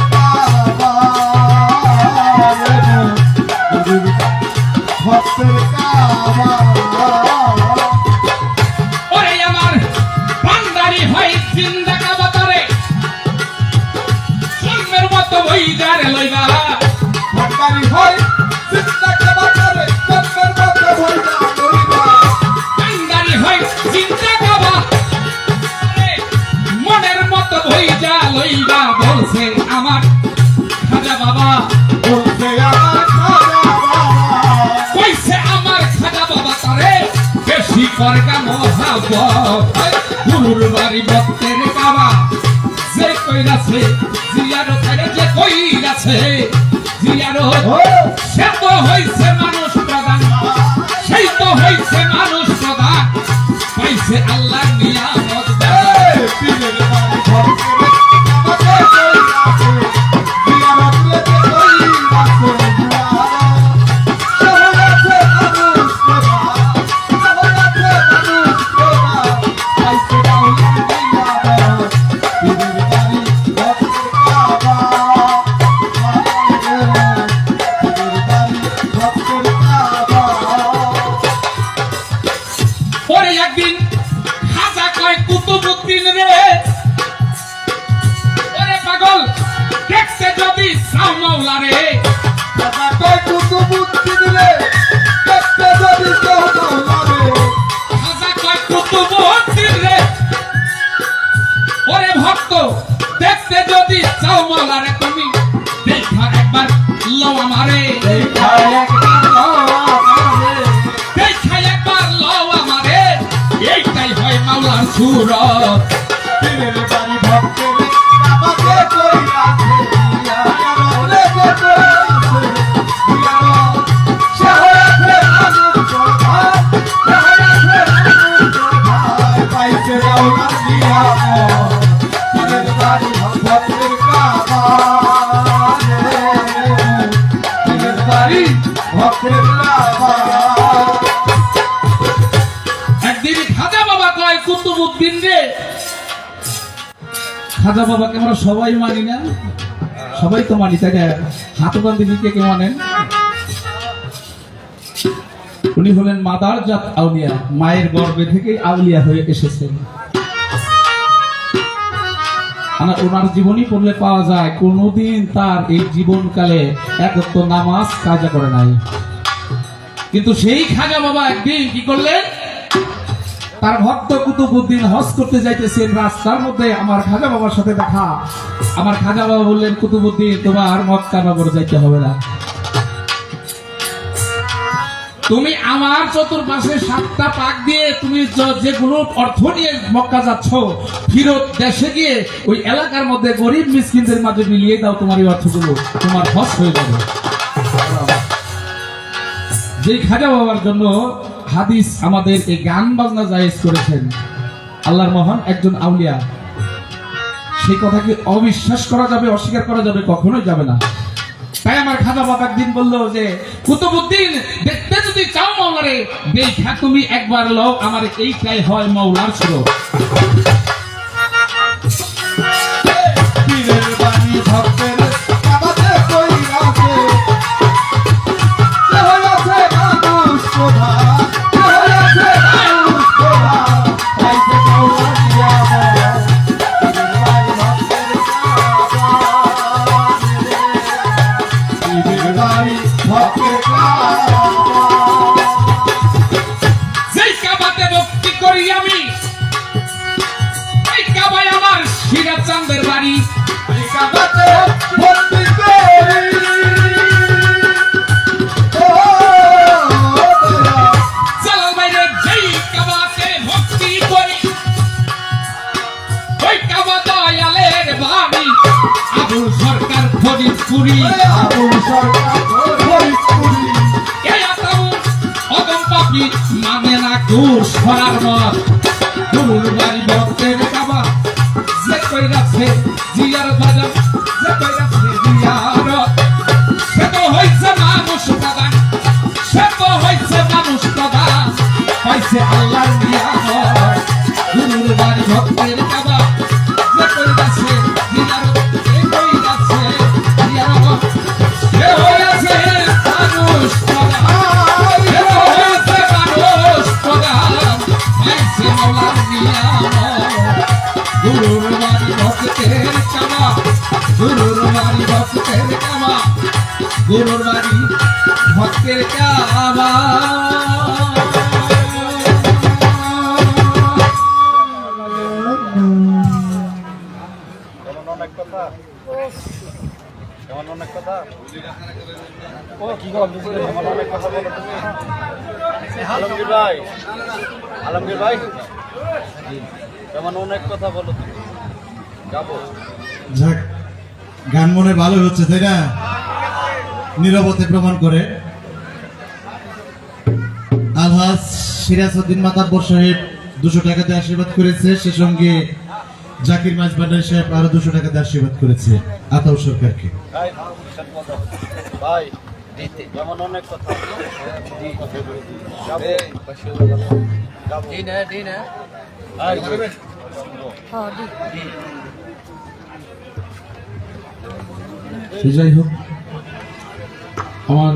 গুরুর ভক্তের কাবা ওরে আমার বান্দারি হয় জিন্দা কাবাতারে জন্মের মতো ওই যারে লইবা ভক্তারি হয় চিন্তা কাবা করে জন্মের মতো হইয়া লইবা বান্দারি হয় জিন্দা কাবা মনের মতো ওই যা লইবা বলছে আমার খাজা বাবা বলছে আমার খাজা বাবা কইছে আমার খাজা বাবা তারে বেশি করগা মহাবত গুরুর বাড়ি ভক্তের কাবা যে কইরাছে জিয়ারত তারে যে কইরাছে জিয়ারত ও সে তো হইছে মানুষ প্রধান সেই তো হইছে মানুষ প্রধান পাইছে আল্লাহর নিয়ামত দান। পীরের বাড়ি ভক্তের কাবাতে কইরাছে জিয়ারত লেতে কইরাছে জিয়ারত সে হইয়াছে মানুষ প্রধান সে হইয়াছে মানুষ প্রধান আইছে মাওলার নিয়ামত পীরের বাড়ি ভক্তের কাবা পীরের বাড়ি ভক্তের কাবা পরে একদিন খাজা কয় কুতুবউদ্দিন রে ওরে পাগল দেখতে যদি চাও মাওলা রে দাদা কই কুতুবউদ্দিন রে দেখতে যদি কেউ মাওলা রে খাজা কয় কুতুবউদ্দিন রে ওরে ভক্ত দেখতে যদি চাও মাওলা রে তুমি দেখা একবার লও আমারে দেখা একবার আমারে দেখা একবার লও আমারে এইটাই হয় মাওলার সুরত পীরের বাড়ি ভক্তের কাবাতে কইরাছে জিয়ারত লেতে কইরাছে জিয়ারত সে হইয়াছে মানুষ প্রধান সে হইয়াছে মানুষ প্রধান পাইছে মাওলার নিয়ামত পীরের বাড়ি ভক্তের কাবা পীরের বাড়ি ভক্তের কাবা একদিন খাজা বাবা কয় কুতুবউদ্দিন রে খাজা বাবাকে আমরা সবাই মানি না সবাই তো মানি তাই না হাত বান্ধবী কে মানেন উনি হলেন মাদার জাত আউলিয়া মায়ের গর্ভে থেকে আউলিয়া হয়ে এসেছেন ওনার জীবনী পড়লে পাওয়া যায় কোনদিন তার এই জীবনকালে একত্র নামাজ কাজা করে নাই কিন্তু সেই খাজা বাবা একদিন কি করলেন তার ভক্ত কুতুবউদ্দিন হজ করতে যাইতেছেন রাস্তার মধ্যে আমার খাজা বাবার সাথে দেখা আমার খাজা বাবা বললেন কুতুবউদ্দিন তোমার মক্কা নগর যাইতে হবে না তুমি আমার চতুর্পাশে 7টা পাক দিয়ে তুমি যেগুলো অর্থ নিয়ে মক্কা যাচ্ছ ফিরত দেশে গিয়ে ওই এলাকার মধ্যে গরিব মিসকিনদের মাঝে মিলিয়ে দাও তোমার এই অর্থগুলো তোমার হজ হয়ে যাবে যে খাজা বাবার জন্য হাদিস আমাদের এই গান বাজনা জায়েজ করেছেন আল্লাহর মহান একজন আউলিয়া সেই কথাকে অবিশ্বাস করা যাবে অস্বীকার করা যাবে কখনোই যাবে না তাই আমার খাজা বাবা একদিন বললো যে কুতুবউদ্দিন দেখতে যদি চাও মাওলারে দেখা তুমি একবার লও আমার এইটাই হয় মাওলার সুরত পীরের বাড়ি ভক্তের কাবাতে কইরাছে সে হইয়াছে মানুষ প্রধান সে হইয়াছে মানুষ প্রধান পাইছে মাওলার নিয়ামত পীরের বাড়ি ভক্তের কাবা মানে না ঘুষ করার মত গুরুর বাড়ি ভক্তের কাবা যে কইরাছে জিয়ার বাজার যে কইরাছে জিয়ার সে তো হইছে মানুষ প্রধান সে তো হইছে মানুষ প্রধান পাইছে আল্লাহর নিয়ামত গুরুর বাড়ি ভক্তের কাবা যে কইরাছে জিয়ার এ কইরাছে জিয়ার সে হইছে মানুষ প্রধান সে তো হইছে মানুষ প্রধান পাইছে আল্লাহর নিয়ামত গুরুর বাড়ি ভক্তের কাবা গুরুর বাড়ি ভক্তের কাবা গুরুর বাড়ি ভক্তের কাবা অনেক কথা অনেক কথা ও কি গো অনেক কথা বলো তুমি আলমগীর ভাই যেমন অনেক কথা বলো তুমি যাবো যাক গান মনে ভালো হচ্ছে তাই না নীরবতে প্রমাণ করে আলহাজ সিরাজউদ্দিন মাতাব্বর সাহেব 200 টাকাতে আশীর্বাদ করেছে সে সঙ্গে জাকির মাঝ ভান্ডারী সাহেব আরো 200 টাকাতে আশীর্বাদ করেছে আতাউর সরকারকে ভাই যেমন অনেক কথা সে যাই হোক আমার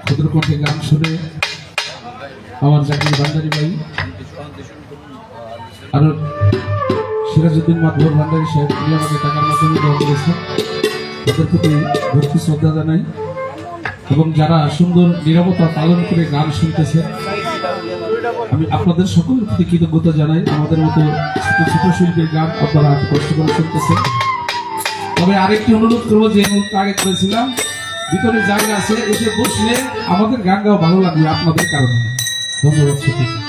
ক্ষুদ্র কণ্ঠে গান শুনে আমার জাকির ভান্ডারী ভাই আর সিরাজউদ্দিন মাতবর ভান্ডারী সাহেব তিনি আমাকে টাকার মাধ্যমে দেওয়া করেছেন তাদের প্রতি ভক্তি শ্রদ্ধা জানাই এবং যারা সুন্দর নীরবতা পালন করে গান শুনতেছে আমি আপনাদের সকলের প্রতি কৃতজ্ঞতা জানাই আমাদের মতো ছোট ছোট শিল্পীর গান আপনারা কষ্ট করে শুনতেছেন তবে আরেকটি অনুরোধ করবো যে মুহূর্তে আগে করেছিলাম ভিতরে জায়গা আছে এসে বসলে আমাদের গান গাও ভালো লাগবে আপনাদের কারণে ধন্যবাদ সকলকে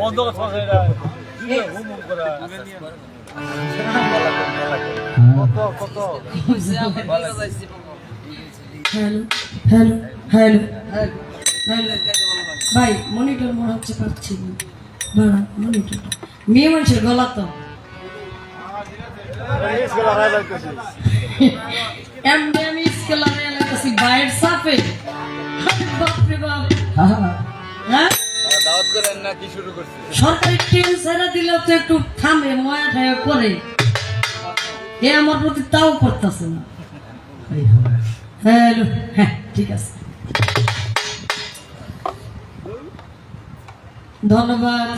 বন্ধ কথা হ্যালো হ্যালো হ্যালো হ্যালো ভাই মনিটর মনে হচ্ছে পাচ্ছি না বাড়া মনিটর মেয়ে মানুষের গলা তো এমনি আমি স্কেল লাগাই লাগতেছি বাইরের সাপে বাপরে বাপ হ্যাঁ সরকারি ট্রেন ছেড়ে দিলেও তো একটু থামে ময়া ঠায়া করে এ আমার প্রতি তাও করতেছে না হ্যালো হ্যাঁ ঠিক আছে ধন্যবাদ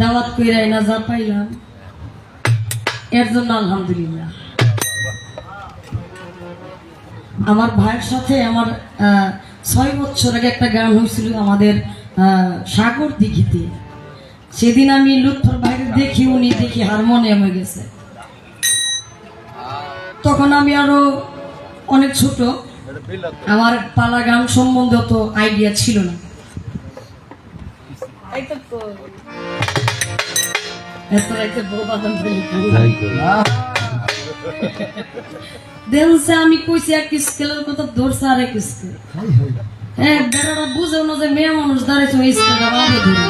দাওয়াত কইরাই না যা পাইলাম এর জন্য আলহামদুলিল্লাহ আমার ভাইয়ের সাথে আমার 6 বছর আগে একটা গান হয়েছিল আমাদের সাগর দিঘিতে সেদিন আমি লুৎফর ভাইকে দেখি উনি দেখি হারমোনিয়ামে গেছে তখন আমি আরো অনেক ছোট আমার পালা গান সম্বন্ধে তো আইডিয়া ছিল না আমি কইছি এক স্কেলের কথা ধরছে আর এক স্কেল হ্যাঁ বেড়ারা বুঝেও না যে মেয়ে মানুষ দাঁড়াইছে ওই স্কেলটা বাবু ধরে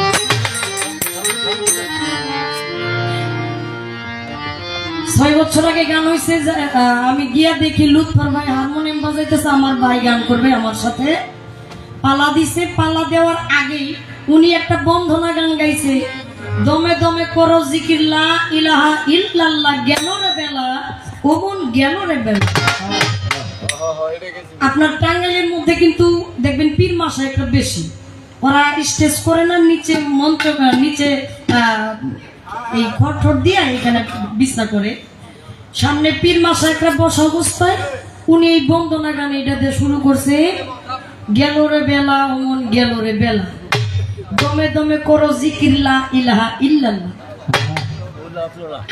6 বছর আগে গান হয়েছে আমি গিয়া দেখি লুৎফর ভাই হারমোনিয়াম বাজাইতেছে আমার ভাই গান করবে আমার সাথে পালা দিছে পালা দেওয়ার আগেই উনি একটা বন্ধনা গান গাইছে দমে দমে করো জিকির লা ইলাহা ইল্লাল্লাহ গেল রে বেলা ওমন গেল রে বেলা আপনার টাঙ্গাইলের মধ্যে কিন্তু দেখবেন পীর মাসা একটা বেশি ওরা স্টেজ করে না নিচে মঞ্চ নিচে এই খড় দিয়ে এখানে বিছনা করে সামনে পীর মাসা একটা বসা অবস্থায় উনি এই বন্দনা গান এটা দিয়ে শুরু করছে গেল রে বেলা ওমন গেল রে বেলা দমে দমে করো জিকির লা ইলাহা ইল্লাল্লাহ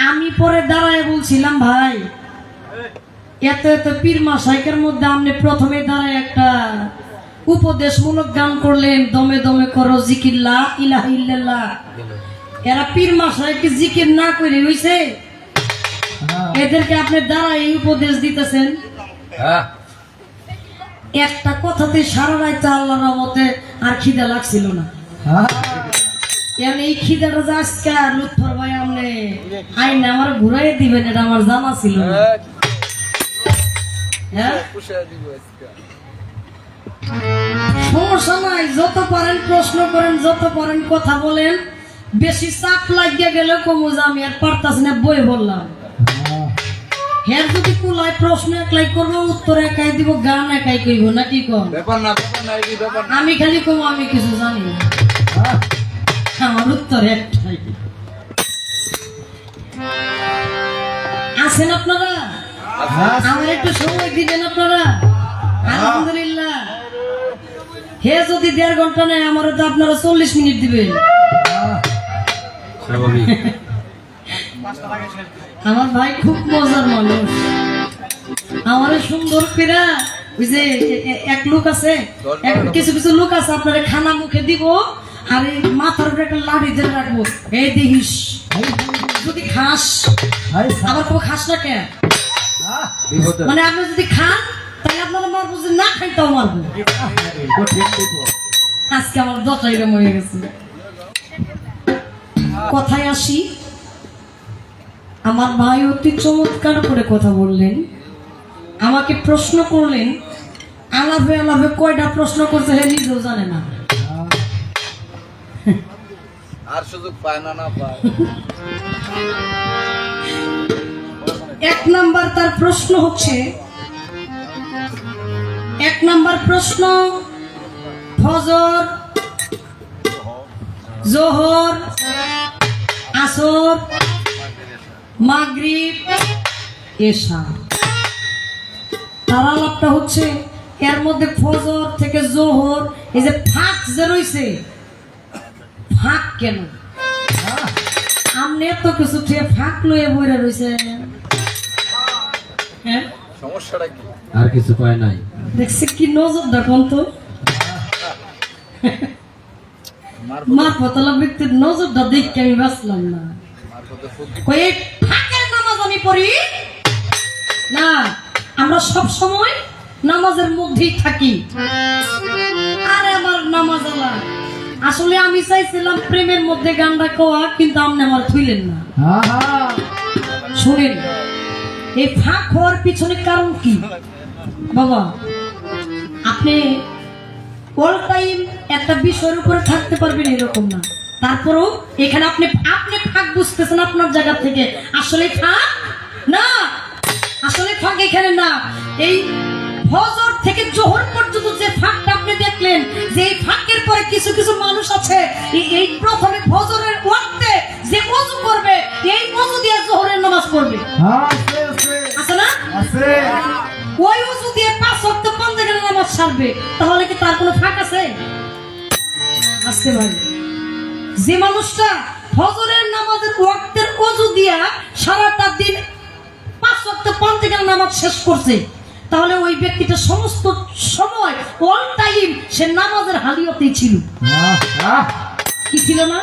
আমি পরে দাঁড়ায় বলছিলাম ভাই এত এত পীর মাসাইকের মধ্যে আপনি প্রথমে দাঁড়ায় একটা উপদেশমূলক গান করলেন দমে দমে করো জিকির লা ইলাহা ইল্লাল্লাহ এরা পীর মাসাইকে জিকির না করে হইছে এদেরকে আপনি দাঁড়ায় এই উপদেশ দিতেছেন একটা কথাতে সারা রাত আল্লাহর রহমতে আর খিদা লাগছিল না এই খিদাটা যে আজকে লুৎফর ভাই আপনি আইনে আমার ঘুরাই দিবেন এটা আমার জানা ছিল না সমস্যা নাই যত পারেন প্রশ্ন করেন যত পারেন কথা বলেন বেশি চাপ লাগিয়ে গেলে কমুজ আমি আর পারতাছি না বই বললাম হ্যাঁ যদি কুলায় প্রশ্ন একলাই করবো উত্তর একাই দিব গান একাই কইব না কি কম আমি খালি কম আমি কিছু জানি না আমার উত্তর একটাই আছেন আপনারা আমার একটু সময় দিবেন আপনারা আলহামদুলিল্লাহ হে যদি 1.5 ঘন্টা নেয় আমার তো আপনারা 40 মিনিট দিবেন আমার ভাই খুব মজার মানুষ আমার সুন্দর পিরা ওই যে এক লোক আছে কিছু কিছু লোক আছে আপনারা খানা মুখে দিব আর এই মাথার উপরে একটা লাঠি ধরে রাখবো এই দেখিস যদি খাস আবার কেউ খাস না কেন মানে আপনি যদি খান তাহলে আপনারা মারবো যদি না খাই তাও মারবো আজকে আমার 10টা এরকম হয়ে গেছে কথায় আসি আমার ভাই অতি চমৎকার করে কথা বললেন আমাকে প্রশ্ন করলেন আলাপে আলাপে কয়টা প্রশ্ন করতে হে নিজেও জানে না আর সুযোগ পায় না পায় 1 নাম্বার তার প্রশ্ন হচ্ছে 1 নাম্বার প্রশ্ন ফজর জোহর আসর মাগরিব এশা তার আলাপটা হচ্ছে এর মধ্যে ফজর থেকে জোহর এই যে ফাঁক যে রয়েছে ফাঁক কেন আমনে এত কিছু ফাঁক লয়ে বইরা রয়েছে হ্যাঁ সমস্যাটা কি আর কিছু পায় নাই দেখছি কি নজর দেখুন তো মার পতলা ব্যক্তির নজরটা দেখে আমি বাঁচলাম না কই ফাঁকের নামাজ আমি করি না, আমরা সব সময় নামাজের মধ্যেই থাকি। আরে আমার নামাজ আলা, আসলে আমি চাইছিলাম প্রেমের মধ্যে গানটা কোয়া, কিন্তু আপনি আমার থুইলেন না। শুনেন, এই ফাঁক হওয়ার পিছনে কারণ কি বাবা? আপনি অল টাইম একটা বিষয়ের উপরে থাকতে পারবেন এরকম না, তারপরেও এখানে আপনি আপনি ফাঁক বুঝতেছেন আপনার জায়গা থেকে। আসলে ফাঁক না, আসলে ফাঁক এখানে না। এই ফজর থেকে জোহর পর্যন্ত যে ফাঁকটা আপনি দেখলেন, যে এই ফাঁকের পরে কিছু কিছু মানুষ আছে এই প্রথমে ফজরের ওয়াক্তে যে ওযু করবে, এই ওযু দিয়ে জোহরের নামাজ পড়বে, আছে না? ওই ওযু দিয়ে 5 ওয়াক্ত পঞ্জাবের নামাজ সারবে, তাহলে কি তার কোনো ফাঁক আছে? আসতে পারে। যে মানুষটা ফজরের নামাজের ওয়াক্তের ওযু দিয়া সারাটা দিন 5 ওয়াক্ত পঞ্জাবের নামাজ শেষ করছে, তাহলে ওই ব্যক্তিটা সমস্ত সময় অল টাইম সে নামাজের হালিয়তেই ছিল। কি ছিল না?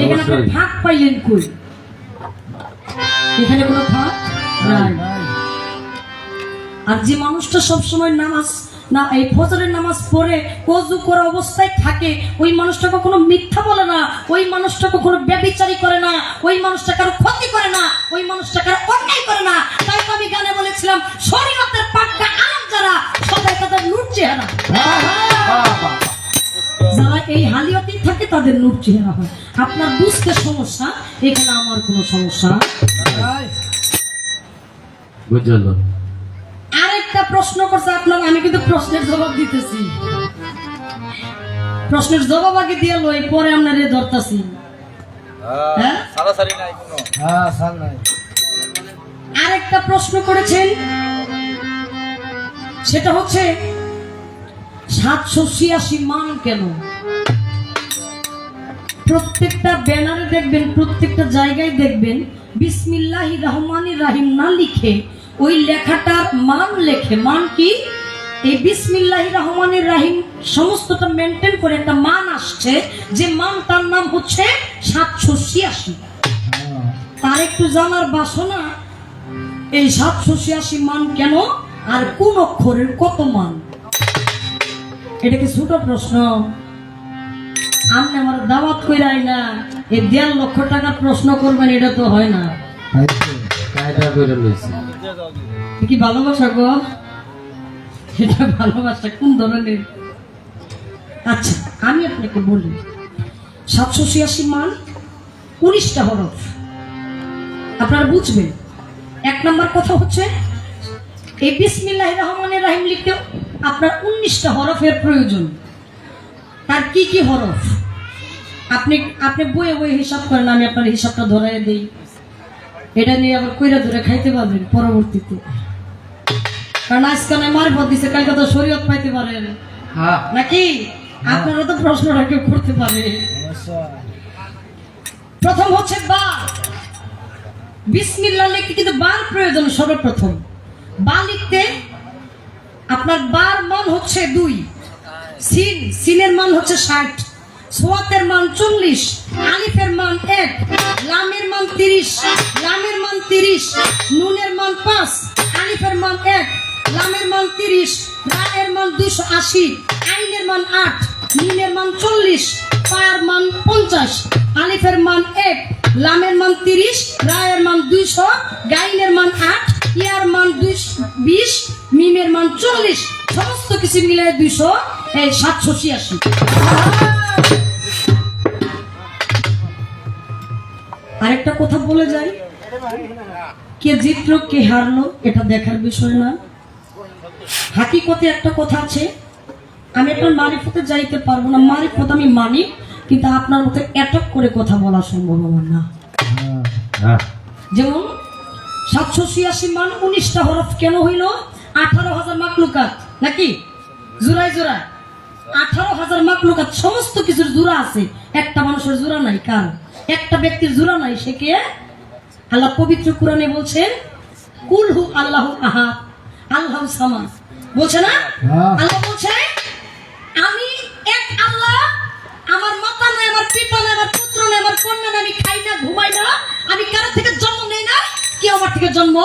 এখানে একটা ফাঁক পাইলেন কই? এখানে কোনো ফাঁক নাই। আর যে মানুষটা সব সময় নামাজ না, এই ফজরের নামাজ পড়ে ওযু করা অবস্থায় থাকে, ওই মানুষটা কখনো মিথ্যা বলে না, ওই মানুষটা কখনো ব্যভিচারী করে না, ওই মানুষটা কারো ক্ষতি করে না, ওই মানুষটা কারো অন্যায় করে না। তাই তো আমি গানে বলেছিলাম, শরীয়তের পাক্কা আলেম যারা, সবাই তাদের নূর চেহারা। যারা এই হালিয়তেই থাকে তাদের নূর চেহারা হয়। আপনার বুঝতে সমস্যা, এখানে আমার কোনো সমস্যা। বুঝলো? আরেকটা প্রশ্ন করছে আপনার, আমি কিন্তু প্রশ্নের জবাব দিতেছি। প্রশ্নের জবাব আগে দিয়ে লই, পরে আপনারে ধরতাছি। হ্যাঁ, আরেকটা প্রশ্ন করেছেন, সেটা হচ্ছে 786 মান কেন? প্রত্যেকটা ব্যানারে দেখবেন, প্রত্যেকটা জায়গায় দেখবেন বিসমিল্লাহির রহমানির রহিম না লিখে ওই লেখাটার মান লেখে। মান কি? এই বিসমিল্লাহির রহমানির রহিম সমস্তটা মেনটেন করে একটা মান আসছে, যে মানটার নাম হচ্ছে 786। তার একটু জানার বাসনা, এই 786 মান কেন, আর কোন অক্ষরের কত মান? এটা কি ছোট প্রশ্ন? আপনি আমার দাওয়াত কইরাই না, এই 1.5 লক্ষ টাকার প্রশ্ন করবেন, এটা তো হয় না। কি ভালোবাসা গো? এটা ভালোবাসা কোন ধরনের? আচ্ছা, আমি আপনাকে বলি, 786 মান 19টা হরফ। আপনারা বুঝবেন। 1 নম্বর কথা হচ্ছে, এই বিসমিল্লাহির রহমানির রহিম লিখতে আপনার 19টা হরফের প্রয়োজন। তার কি কি হরফ আপনি আপনি বইয়ে বইয়ে হিসাব করেন, আমি আপনার হিসাবটা ধরাই দেই। এটা নিয়ে আবার কইরা ধরে খাইতে পারবেন পরবর্তীতে, কারণ আজকাল মারফত দিছে, কালকে তো শরীয়ত পাইতে পারেন নাকি? আপনারা তো প্রশ্নটা কেউ করতে পারে। প্রথম হচ্ছে বা। বিসমিল্লাহ লিখতে কিন্তু বার প্রয়োজন। সর্বপ্রথম বা লিখতে আপনার বার মান হচ্ছে 2, সিন সিনের মান হচ্ছে 60, সোয়াতের মান 40, আলিফের মান 1, লামের মান 30, লামের মান 30, নুনের মান 5, আলিফের মান 1, লামের মান 30, রায়ের মান 280, আইনের মান 8, মিমের মান 40, পায়ের মান 50, আলিফের মান 1, লামের মান 30, রায়ের মান 200, গাইনের মান 8, ইয়ার মান 220, মিমের মান 40, সমস্ত কিছু মিলে 200, এই 786। আরেকটা কথা বলে যাই, কে জিতলো কে হারলো এটা দেখার বিষয় না। হাকিকতে একটা কথা আছে, আমি আপনার মারিফতে যাইতে পারবো না, মারিফত আমি মানি, কিন্তু আপনার মতো এটক করে কথা বলা সম্ভব আমার না। যেমন 786 মান 19টা হরফ কেন হইল? 18,000 মাকলুকাত নাকি? জোড়ায় জোড়ায় 18,000 মাকলুকাত, সমস্ত কিছুর জোড়া আছে, একটা মানুষের জোড়া নাই। কার? একটা ব্যক্তির জোড়া নাই, সে কে? আল্লাহ পবিত্র কোরআনে বলছেন, কুল হু আল্লাহু আহাদ আল্লাহু সামাদ, বলছে না? আল্লাহ বলছে, আমি এক আল্লাহ, আমার মাতা নাই, আমার পিতা নাই, আমার পুত্র নাই, আমার কন্যা নাই, আমি খাই না, ঘুমাই না, আমি কারো থেকে জন্ম নেই না, কেউ আমার থেকে থেকে জন্ম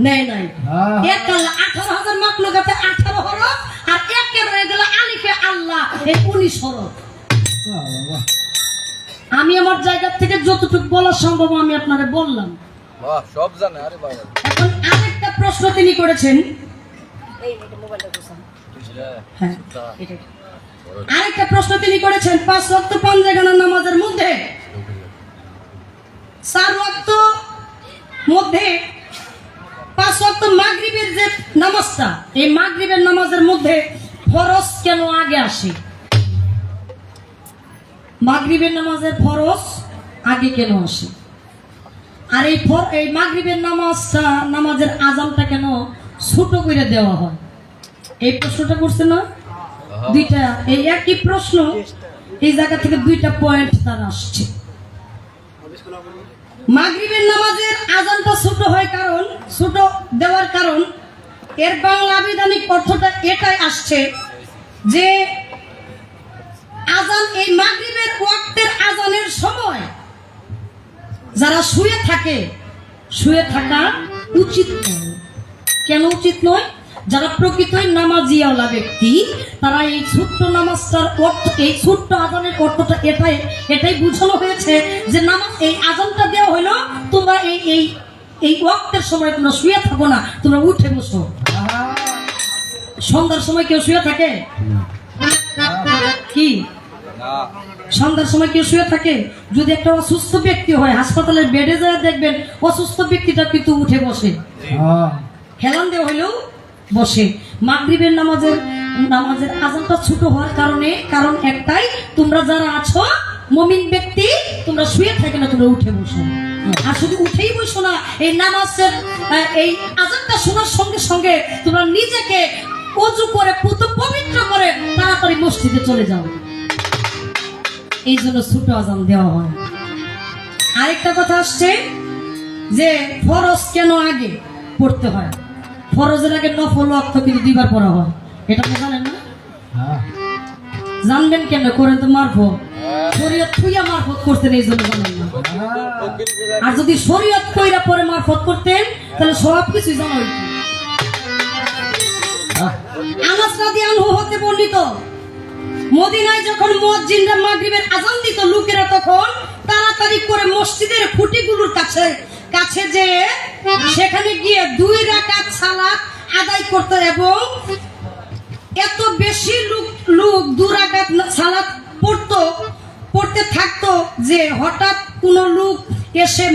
নেয় নাই। হ্যাঁ। এক আল্লাহ 18,000 মাখলুকাতে 18 হরফ, আর একে রয়ে গেল আলিফে আল্লাহ, এই 19 হরফ। আমি আমার জায়গা থেকে যতটুকু বলা সম্ভব আমি আপনারে বললাম। সব জানে আরে বাবা এখন আরেকটা প্রশ্ন তিনি করেছেন, হ্যাঁ, আরেকটা প্রশ্ন তিনি করেছেন, 5 ওয়াক্ত পাঞ্জাগানা নামাজের মধ্যে 4 ওয়াক্ত মধ্যে 5 ওয়াক্ত মাগরিবের যে নামাজটা, এই মাগরিবের নামাজের মধ্যে ফরজ কেন আগে আসে? মাগরিবের নামাজের ফরজ আগে কেন আসে? আর এই মাগরিবের নামাজের আজানটা কেন ছোট করে দেওয়া হয়? এই প্রশ্নটা করছে না দুইটা, এই একই প্রশ্ন, এই জায়গা থেকে 2টা পয়েন্ট তার আসছে। মাগরিবের নামাজের আজানটা ছোট হয় কারণ, ছোট দেওয়ার কারণ, এর বাংলা আবিধানিক অর্থটা এটাই আসছে যে আজান, এই মাগরিবের ওয়াক্তের আজানের সময় যারা শুয়ে থাকে, শুয়ে থাকা উচিত নয়। কেন উচিত নয়? যারা প্রকৃতই নামাজিয়াওয়ালা ব্যক্তি, তারা এই ছোট্ট নামাজটার অর্থ, এই ছোট্ট আজানের অর্থটা এটাই বোঝানো হয়েছে যে নামাজ, এই আজানটা দেওয়া হইলো তোমরা এই ওয়াক্তের সময় তোমরা শুয়ে থাকো না, তোমরা উঠে বসো। সন্ধ্যার সময় কেউ শুয়ে থাকে কি? সন্ধ্যার সময় কেউ শুয়ে থাকে? যদি একটা অসুস্থ ব্যক্তি হয়, হাসপাতালের বেডে যায় দেখবেন অসুস্থ ব্যক্তিটা কিন্তু উঠে বসে, হেলান দেওয়া হইলেও বসে। মাগরিবের নামাজের আজানটা ছোট হওয়ার কারণ একটাই, তোমরা যারা আছো মুমিন ব্যক্তি, তোমরা শুয়ে থাকে না, তোমরা উঠে বসো। আর শুধু উঠেই বসো না, এই নামাজের এই আজানটা শোনার সঙ্গে সঙ্গে তোমরা নিজেকে ওযু করে পবিত্র করে তাড়াতাড়ি মসজিদে চলে যাও। এই জন্য ছোট আজান দেওয়া হয়। আরেকটা কথা আসছে যে ফরজ কেন আগে পড়তে হয়? ফরজের আগে নফল ওয়াক্ত কিন্তু 2বার পড়া হয়, এটা তো জানেন না? জানবেন কেন? করেন তো মারফত, শরীয়ত থুইয়া মারফত করতেন, এই জন্য জানেন না। আর যদি শরীয়ত কইরা পরে মারফত করতেন তাহলে সব কিছুই জানা হইত। আনাস রাদিয়াল্লাহু হতে বর্ণিত, মদিনায় যখন মুয়াজ্জিনরা মাগরিবের আজান দিত, লোকেরা তখন তাড়াতাড়ি করে মসজিদের খুঁটিগুলোর কাছে যে সেখানে গিয়ে 2 রাকাত সালাত আদায় করত, এবং এত বেশি লোক 2 রাকাত সালাত পড়তে থাকতো যে হঠাৎ কোন লোক এসে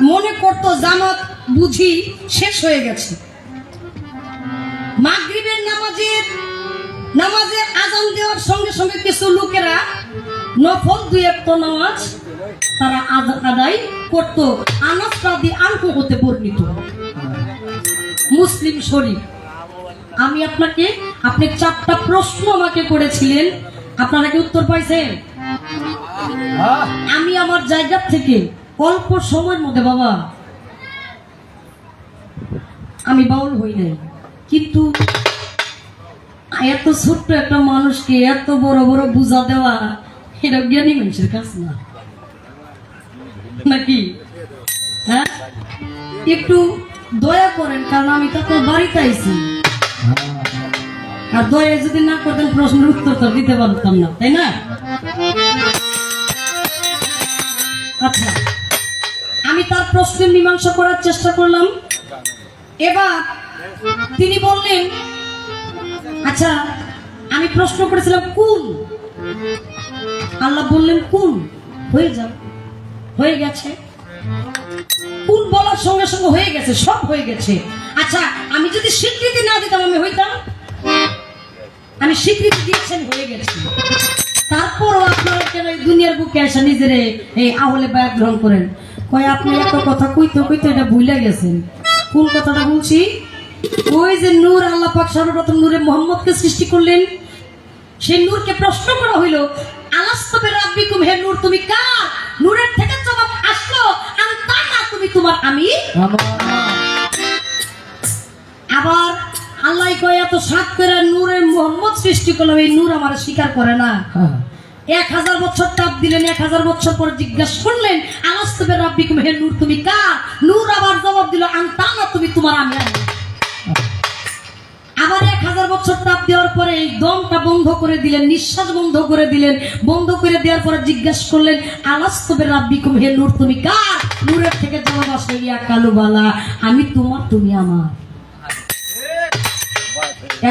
মনে করত জামাত বুঝি শেষ হয়ে গেছে। মাগরিবের নামাজের আজান দেওয়ার সঙ্গে সঙ্গে কিছু লোকেরা নফল 2 ওয়াক্ত নামাজ তারা আদায় করত। আনাস রাদিয়াল্লাহু হতে বর্ণিত, মুসলিম শরীফ। আপনি 4টা প্রশ্ন আমাকে করেছিলেন, আপনারা কি উত্তর পাইছেন? আমি আমার জায়গা থেকে অল্প সময়ের মধ্যে, বাবা আমি বাউল হই নাই, কিন্তু এত ছোট্ট একটা মানুষকে এত বড় বড় বুঝা দেওয়া, এটা জ্ঞানী মানুষের কাজ না, নাকি? হ্যাঁ, একটু দয়া করেন, কারণ আমি তো আপনার বাড়িতে আইছি, আর দয়া যদি না করতেন প্রশ্নের উত্তর তো দিতে পারতাম না, তাই না? আচ্ছা, আমি তার প্রশ্নের মীমাংসা করার চেষ্টা করলাম। এবার তিনি বললেন, আচ্ছা আমি প্রশ্ন করেছিলাম কোন, আল্লাহ বললেন কোন, হয়ে যাও, হয়ে গেছে। কোন বলার সঙ্গে সঙ্গে হয়ে গেছে, সব হয়ে গেছে। আচ্ছা আমি যদি স্বীকৃতি না দিতাম আমি হইতাম? আমি স্বীকৃতি দিয়েছেন, হয়ে গেছে। তারপরও আপনারা কেন এই দুনিয়ার বুকে এসে নিজের এই আহলে বায়াত গ্রহণ করেন? কয় আপনি একটা কথা কইতে এটা ভুলে গেছেন। কোন কথাটা বলছি? ওই যে নূর, আল্লাহ পাক সর্বপ্রথম নূরে মুহাম্মদকে সৃষ্টি করলেন, সেই নূরকে প্রশ্ন করা হইল, আলাস্তু বিরাব্বিকুম, হে নূর তুমি কার? নূরের থেকে জবাব আসলো, আনতা, তুমি তোমার আমি। আবার আল্লাহ কয় এত সাত করে নূরের মুহাম্মদ সৃষ্টি করলাম, এই নূর আমার স্বীকার করে না। 1000 বছর তাপ দিলেন, 1000 বছর পর জিজ্ঞাসা করলেন আলাস্তু বিরাব্বিকুম, হে নূর তুমি কার? নূর আবার জবাব দিল আনতানা, তুমি তোমার আমি। আবার 1000 বছর তাপ দেওয়ার পরে এই দমটা বন্ধ করে দিলেন, নিঃশ্বাস বন্ধ করে দিলেন। বন্ধ করে দেওয়ার পরে জিজ্ঞাসা করলেন আলাস্তু বিরাব্বিকুম, হে নূর তুমি কার? নূরের থেকে জবাব আসলো ইয়া কালুবালা, আমি তোমার তুমি আমার।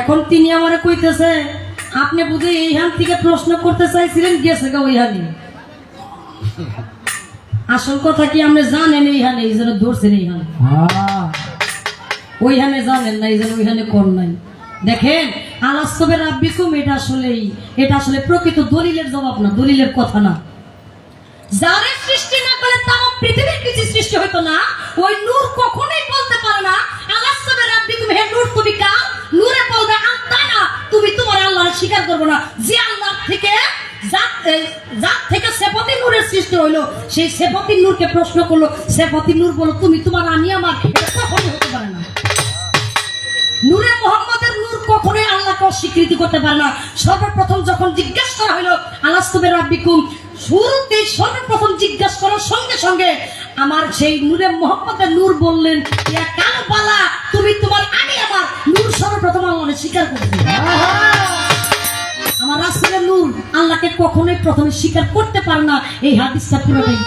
এখন তিনি আমারে কইতেছে আপনি বুঝে এইখান থেকে প্রশ্ন করতে চাইছিলেন, গেছে গা ওইখানে। আসল কথা কি আপনি জানেন এইখানে, এই জন্য ধরছেন এইখানে, ওইখানে জানেন না এই জন্য ওইখানে কর নাই। দেখেন আলাস্তু বিরাব্বিকুম, এটা আসলে প্রকৃত দলিলের জবাব না, দলিলের কথা না। যারে সৃষ্টি না করে তাম পৃথিবীর কিছু সৃষ্টি হইতো না। ওই নূর কখনোই বলতে পারে না আলাস্তু বিরাব্বিকুম, হে নূর তুমি কার? নূরে বলবে আনতানা, তুমি তোমার আল্লাহর স্বীকার করবো না। যে আল্লাহ থেকে জাত থেকে সেফাতি নূরের সৃষ্টি হইলো, সেই সেফাতি নূরকে প্রশ্ন করলো, সেফাতি নূর বলো তুমি তোমার আমি আমার, এটা কখনোই হতে পারে না। নূরে মোহাম্মদের নূর কখনোই আল্লাহকে অস্বীকৃতি করতে পারে না। সর্বপ্রথম যখন জিজ্ঞাসা করা হলো আলাস্তু বিরাব্বিকুম, শুরুতেই সর্বপ্রথম জিজ্ঞাসা করার সঙ্গে সঙ্গে আমার সেই নূরে মোহাম্মদের নূর বললেন ইয়া কালবালা, তুমি তোমার আমি আমার। নূর সর্বপ্রথম আল্লাহকে স্বীকার করেছে। আমার রাসূলের নূর আল্লাহকে কখনোই প্রথমে স্বীকার করতে পারে না। এই হাদিসটা পুরোটাই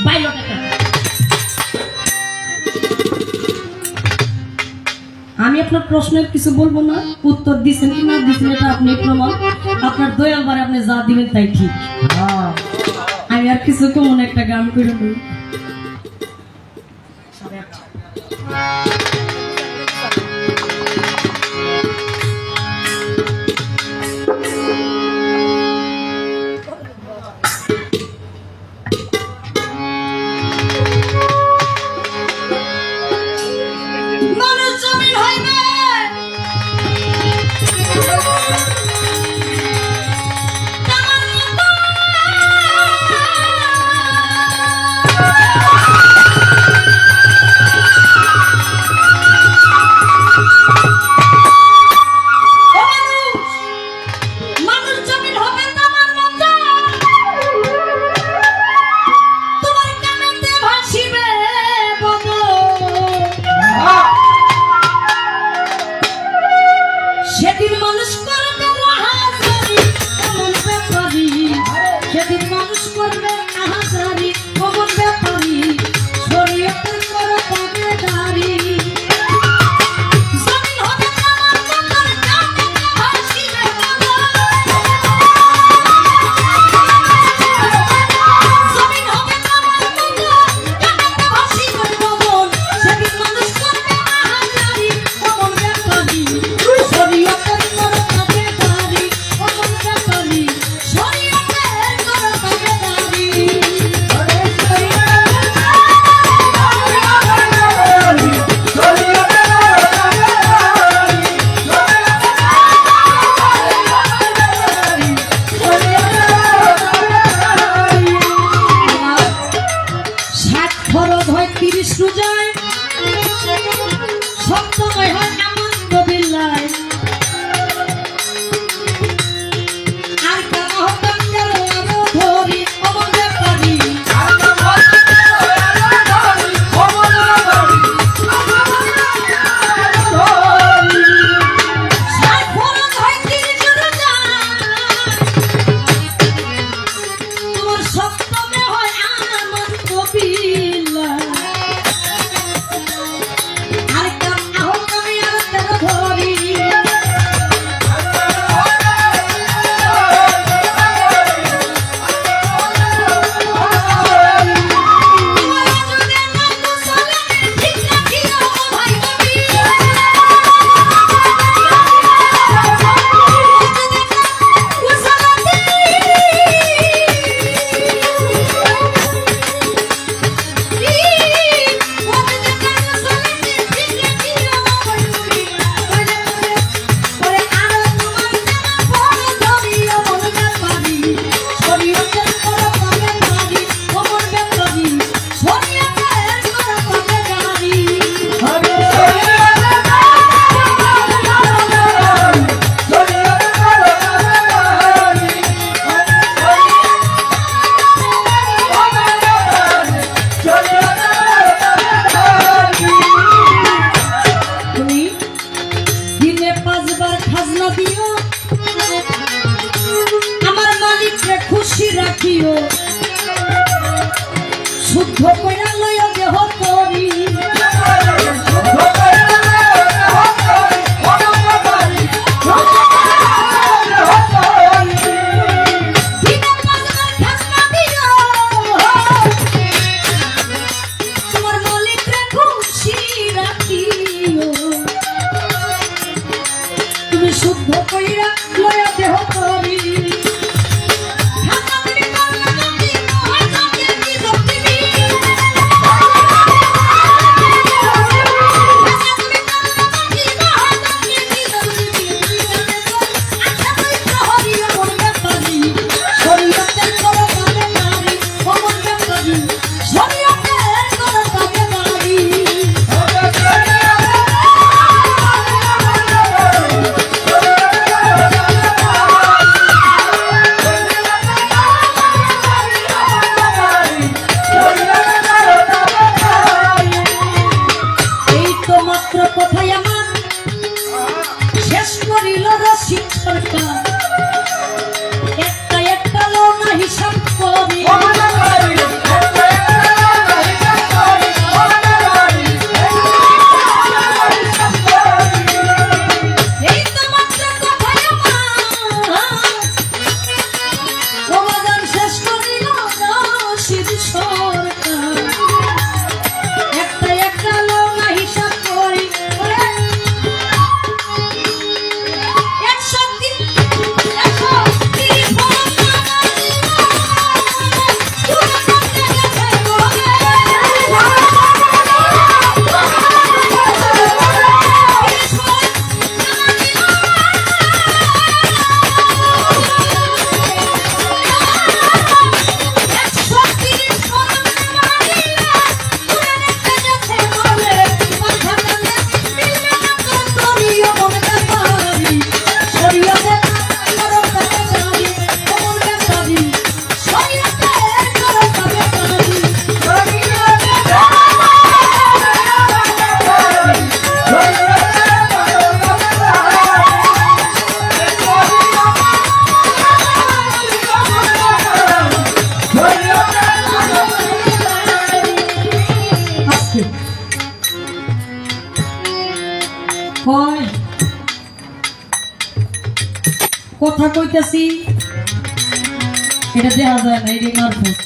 বায়োডাটা। আমি আপনার প্রশ্নের কিছু বলবো না, উত্তর দিচ্ছেন কি না দিচ্ছেন এটা আপনি প্রমাণ। আপনার দয়াল বারে আপনি যা দিবেন তাই ঠিক। আমি আর কিছু কেমন একটা গান করে দিই। লয়া দেহ করি ঠান্ডা দিবি বাংলা নদী মহানদী কি জপতিবি এই তো মাত্র কথাই আমার শেষ করিল রসিক সরকার একটা একটা লোনা হিসাব করি এই তো মাত্র কথাই আমার অবদান শেষ করিল রসিক সরকার একটা একটা লোনা হিসাব করি কয় কথা কইতাছি এটা দেখা যায় না এই মারফত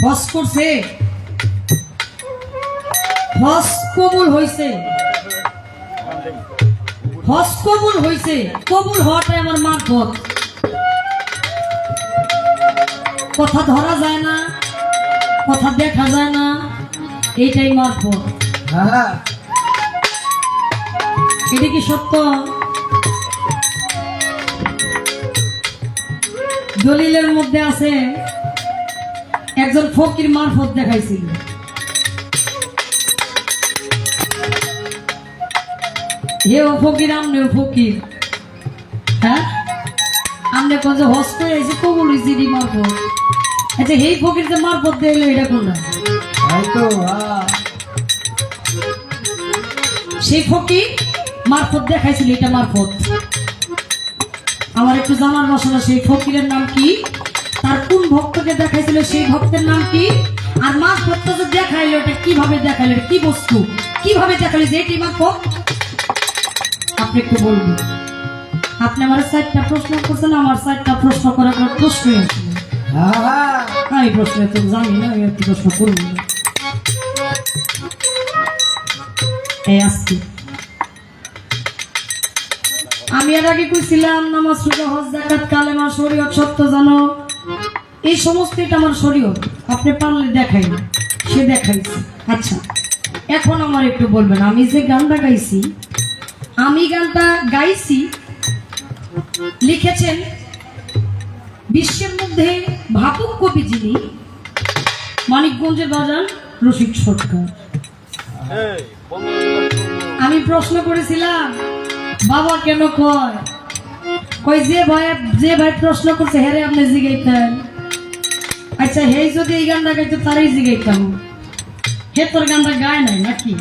বস করছে হস কবুল হইছে হস কবুল হইছে কবুল হওয়াটাই আমার মারফত কথা ধরা যায় না কথা দেখা যায় না এইটাই মারফত হ্যাঁ এটা কি সত্য দলিলের মধ্যে আছে একজন ফকির মারফত দেখাইছিল হেও ফকির আমনেও ফকির হ্যাঁ আমনে কোন যে হস করে এসে কবুল হয়েছে এটি মারফত আচ্ছা এই ফকির যে মারফত দিল এটা কোনটা এই তো সেই ফকির মারফত দেখাইছিল এটা মারফত আমার একটু জানার মশলা সেই ফকিরের নাম কি তার কোন ভক্তকে দেখাইছিল সেই ভক্তের নাম কি আর মারফতটা যে দেখাইলো এটা কিভাবে দেখাইলো এটা কি বস্তু কিভাবে দেখাইলো যে এটি মারফত আপনি একটু বলবেন আপনি আমার 4টা প্রশ্ন করছেন আমার 4টা প্রশ্ন করার কোনো প্রশ্নই আছে না হ্যাঁ আমি প্রশ্ন তো জানি না আমি একটু প্রশ্ন করব এই আসছি আমি এর আগে কইছিলাম নামাজ রোজা হজ যাকাত কালেমা শরীয়ত সত্য জানো এই সমস্ত এটা আমার শরীয়ত আপনি পারলে দেখাই সে দেখাইছে আচ্ছা এখন আমার একটু বলবেন আমি যে গানটা গাইছি আমি গানটা গাইছি লিখেছেন বিশ্বের মধ্যে ভাবুক কবি যিনি মানিকগঞ্জের বাজান রসিক সরকার আমি প্রশ্ন করেছিলাম বাবা কেন কয় কই যে ভাই প্রশ্ন করছে হেরে আপনি জিগাইতেন আচ্ছা হে যদি এই গানটা গাইতো তারই জিগাইতাম হে তোর গানটা গায় নাই নাকি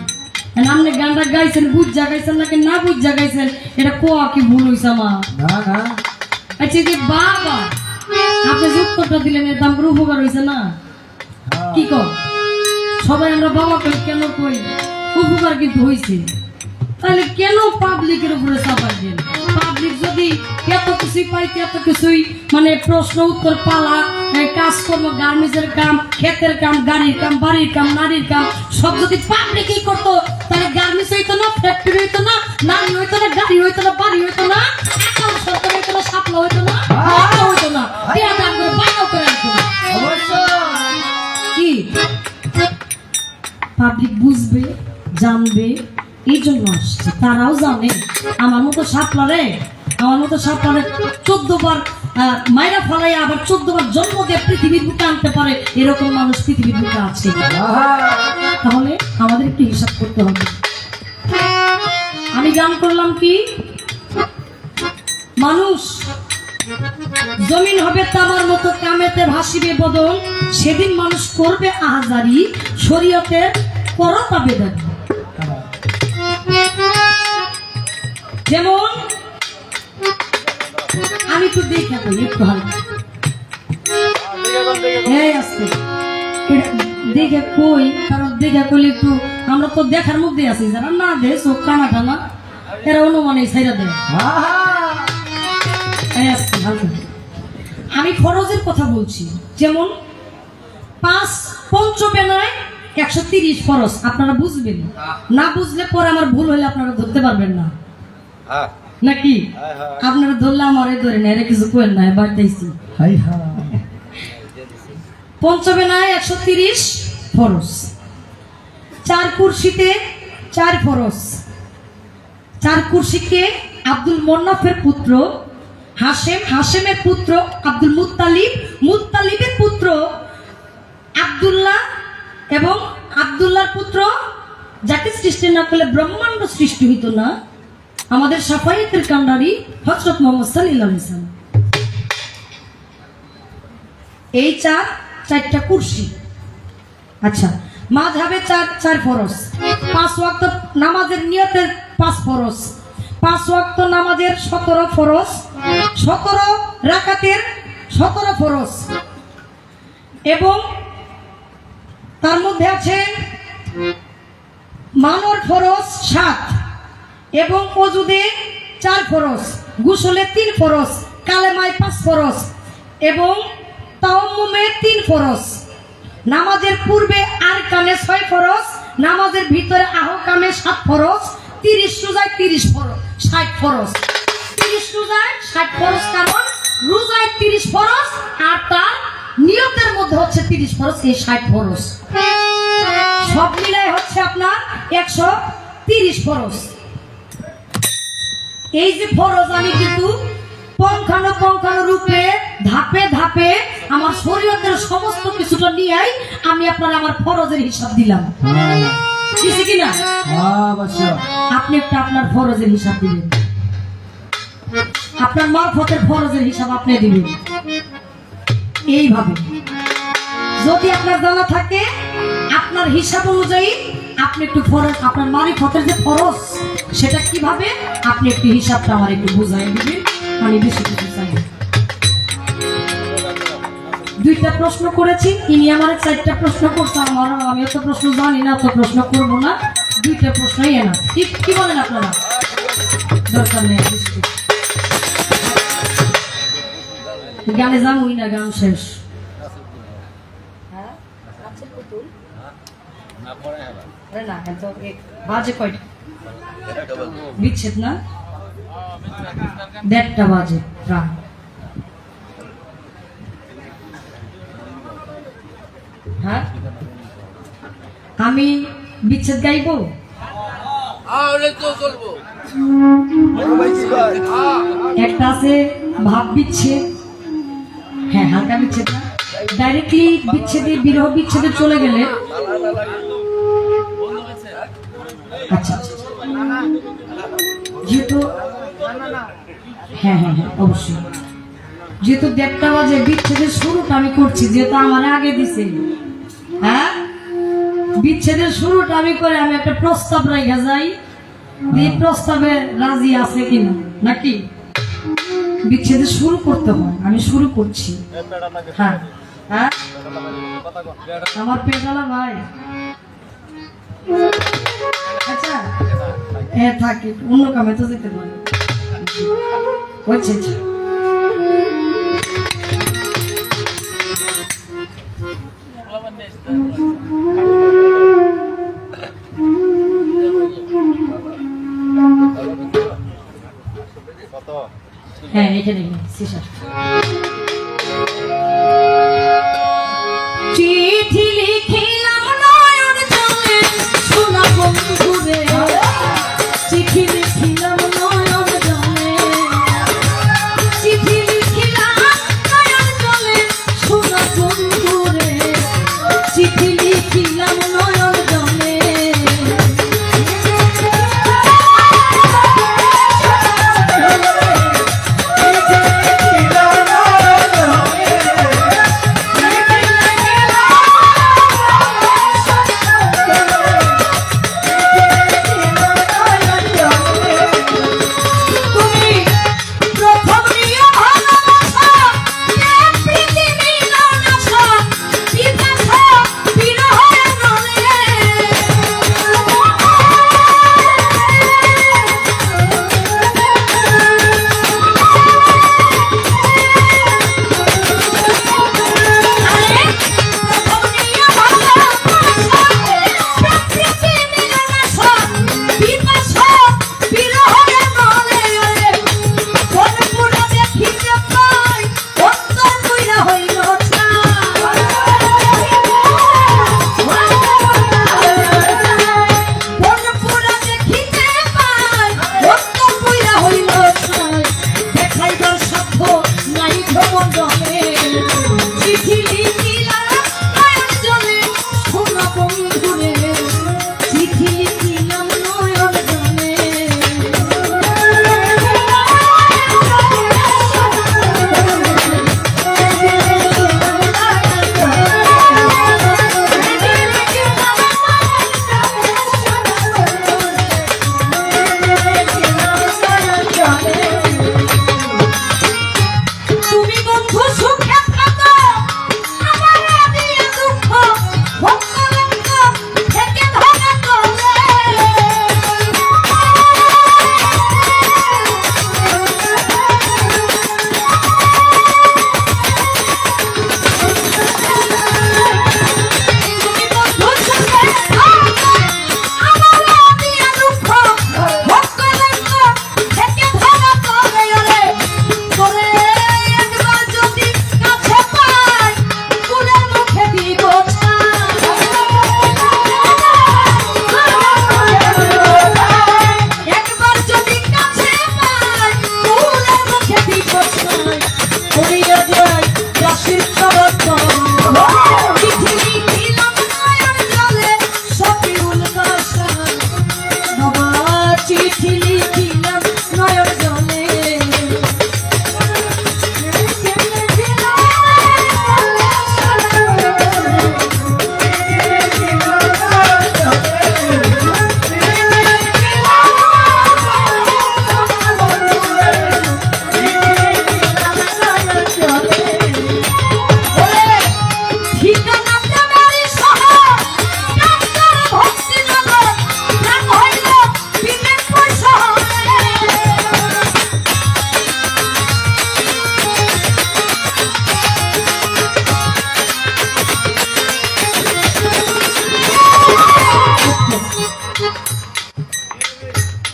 আপনি গানটা গাইছেন বুঝা গাইছেন নাকি না বুঝা গাইছেন এটা কোয়া কি ভুল হয়েছে আমার না না আচ্ছা যে বাবা আপনি যে উত্তরটা দিলেন এর দাম উপকার হয়েছে না কি কর সবাই আমরা বাবা কই কেন কই উপকার কিন্তু হয়েছে তাহলে কেন পাবলিকের উপরে চাপাই দেন পাবলিক যদি এত কিছুই পাইতে এত কিছুই মানে প্রশ্ন উত্তর পালা কাজকর্ম গার্মেন্টসের কাম ক্ষেতের কাম গাড়ির কাম বাড়ির কাম নারীর কাম সব যদি পাবলিকই করতো তাহলে গার্মেন্টস হইতো না ফ্যাক্টরি হইতো না নারী হইতো না, গাড়ি হইতো না, বাড়ি হইতো না, একাউন্ট সরকার হইতো না, সাপলা হইতো না, টাকা হইতো না, বিয়া দাম করে বানাও করে আনতো না। কি পাবলিক বুঝবে, জানবে, এই জন্য আসছে। তারাও জানে আমার মতো সাপলারে 14 বার মায়েরা ফলাই আবার 14 বার জন্ম দিয়ে পৃথিবীর বুকে আনতে পারে এরকম মানুষ পৃথিবীর বুকে আছে। তাহলে আমাদের একটু হিসাব করতে হবে। আমি গান করলাম কি, মানুষ জমিন হবে তামার মতো কামেতে ভাসিবে বদল, সেদিন মানুষ করবে আহাজারি, শরীয়তের করতা বেদারি। যেমন আমি তো দেখে কই একটু হালকা আজকে দেখে কই, কারণ দেখে কইলে একটু আমরা তো দেখার মধ্যে আছি, যারা না দেয় চোখ কানা টানা এরা অনুমানে ছাইরা দেয়। আমি ফরজের কথা বলছি, যেমন 5 পঞ্চবেলায় 130 ফরজ। আপনারা বুঝবেন, না বুঝলে পরে আমার ভুল হলে আপনারা ধরতে পারবেন না, নাকি? আপনারা ধরলে আমারে ধরে না, এরা কিছু করেন না, বাড়তেছি। পঞ্চবেলায় 130 ফরজ, 4 কুরসিতে 4 ফরজ। 4 কুরসিকে আব্দুল মোন্নাফের পুত্র হাশেম, হাশেমের পুত্র আব্দুল মুত্তালিব, মুত্তালিবের পুত্র আব্দুল্লাহ এবং আব্দুল্লাহর পুত্র, যাকে সৃষ্টি না করলে ব্রহ্মাণ্ড সৃষ্টি হইতো না, আমাদের সাফায়েতের কান্ডারি হযরত মুহাম্মদ সাল্লাল্লাহু আলাইহি ওয়াসাল্লাম। এই 4টা কুরসি। আচ্ছা, মাযহাবে 4 ফরজ, 5 ওয়াক্ত নামাজের নিয়তের 5 ফরজ, 5 ওয়াক্ত নামাজের 17 ফরজ, 17 রাকাতের 17 ফরজ, এবং তার মধ্যে আছে মানর ফরজ 7, এবং ওযুদে 4 ফরজ, গোসলে 3 ফরজ, কালেমায় 5 ফরজ এবং তায়াম্মুমে 3 ফরজ। নামাজের পূর্বে আরকানে 6 ফরজ, নামাজের ভিতরে আহকামে 7 ফরজ, 30 রোজায় 30 ফরজ, 60 ফরজ। 30 রোজায় 60 ফরজ, কারণ রোজায় 30 ফরজ আর তার নিয়তের মধ্যে হচ্ছে 30 ফরজ, এই 60 ফরজ সব মিলাই হচ্ছে আপনার 130 ফরজ। এই যে ফরজ আমি কিন্তু পঙ্খানো রূপে ধাপে ধাপে আমার শরীয়তের সমস্ত কিছুটা নিয়েই আমি আপনার আমার ফরজের হিসাব দিলাম, বুঝছি কিনা? আপনি একটা আপনার ফরজের হিসাব দিবেন, আপনার মারফতের ফরজের হিসাব আপনি দিবেন। এইভাবে যদি আপনার জানা থাকে, আপনার হিসাব অনুযায়ী আপনি একটু ফরজ, আপনার মারিফতের যে ফরজ সেটা কিভাবে, আপনি একটু হিসাবটা আমার একটু বুঝাই দিবেন। আমি বেশি কিছু চাই। 2টা প্রশ্ন করেছি, ইনি আমার 4টা প্রশ্ন করছে, আমি এত প্রশ্ন জানি না, তো প্রশ্ন করবো না, 2টা প্রশ্নই এনা। কি বলেন আপনারা? দরকার নেই, গানে যাবই না, গান শেষ। বাজে কয়টা? বিচ্ছেদ না, 1:30 বাজে প্রায়। হ্যাঁ, আমি বিচ্ছেদ গাইবো, একটা আছে ভাব বিচ্ছেদ, হ্যাঁ হালকা বিচ্ছেদ না, ডাইরেক্টলি বিচ্ছেদে বিরহ বিচ্ছেদে চলে গেলে। আচ্ছা, যেহেতু হ্যাঁ অবশ্যই, যেহেতু 1:30 বাজে বিচ্ছেদের শুরুটা আমি করছি, যেহেতু আমার আগে দিছে, হ্যাঁ বিচ্ছেদের শুরুটা আমি করে আমি একটা প্রস্তাব রেখে যাই, এই প্রস্তাবে রাজি আছে কিনা, নাকি বিচ্ছেদের শুরু করতে হয়। আমি শুরু করছি। হ্যাঁ হ্যাঁ, আমার পেটালা ভাই, আচ্ছা হ্যাঁ থাকে, অন্য কামে তো যেতে পারে। আচ্ছা হ্যাঁ এখানে শেষ। চিঠি লিখিলাম নয়ন জলে সোনা বন্ধুরে, চিঠি লিখিলাম নয়ন জলে, চিঠি লিখিলাম নয়ন জলে সোনা বন্ধুরে, চিঠি লিখিলাম নয়ন জলে।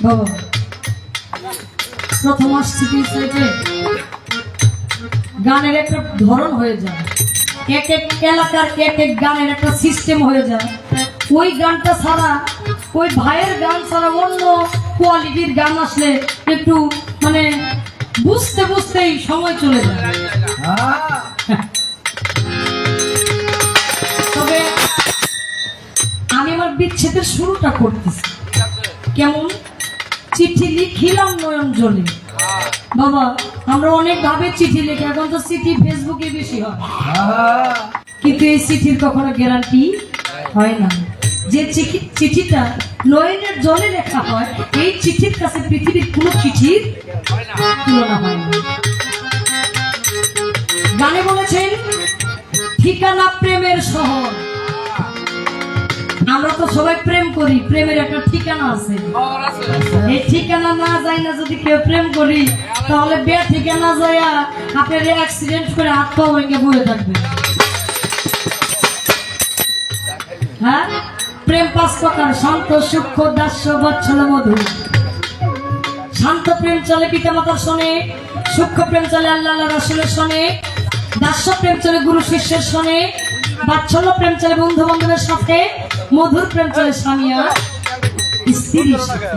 বাবা প্রথম আসছি সাইডে গানের একটা ধরন হয়ে যায়, এক এক এলাকার এক এক গানের একটা সিস্টেম হয়ে যায়। ওই গানটা ছাড়া, ওই ভাইয়ের গান ছাড়া অন্য কোয়ালিটির গান আসলে একটু মানে বুঝতে বুঝতেই সময় চলে যায়। তবে আমি আমার বিচ্ছেদের শুরুটা করতেছি কেমন, চিঠি লিখিলাম নয়ন জলে। বাবা আমরা অনেক ভাবে চিঠি লিখি, এখন তো চিঠি ফেসবুকে বেশি হয়, কিন্তু এই চিঠির কখনো গ্যারান্টি হয় না। যে চিঠিটা নয়নের জলে লেখা হয়, এই চিঠির কাছে পৃথিবীর কোনো চিঠির তুলনা হয় না। গানে বলেছেন ঠিকানা প্রেমের শহর। আমরা তো সবাই প্রেম করি, প্রেমের একটা ঠিকানা আছে। এই ঠিকানা না যাই না যদি কেউ প্রেম করি, তাহলে বে ঠিকানা যায় আপনার অ্যাক্সিডেন্ট করে হাত পা ভেঙে বয়ে থাকবে। হ্যাঁ, প্রেম পাঁচ প্রকার: শান্ত, সূক্ষ্ম, দাস্য, বাৎসল্য, মধুর। শান্ত প্রেম চলে পিতা মাতার শোনে, সূক্ষ্ম প্রেম চলে আল্লাহ আল্লাহ রাসূলের সনে, দাস্য প্রেম চলে গুরু শিষ্যের সনে, বাৎসল্য প্রেম চলে বন্ধু বান্ধবের সাথে, মধুর প্রেম চলে স্বামী আর স্ত্রীর সাথে।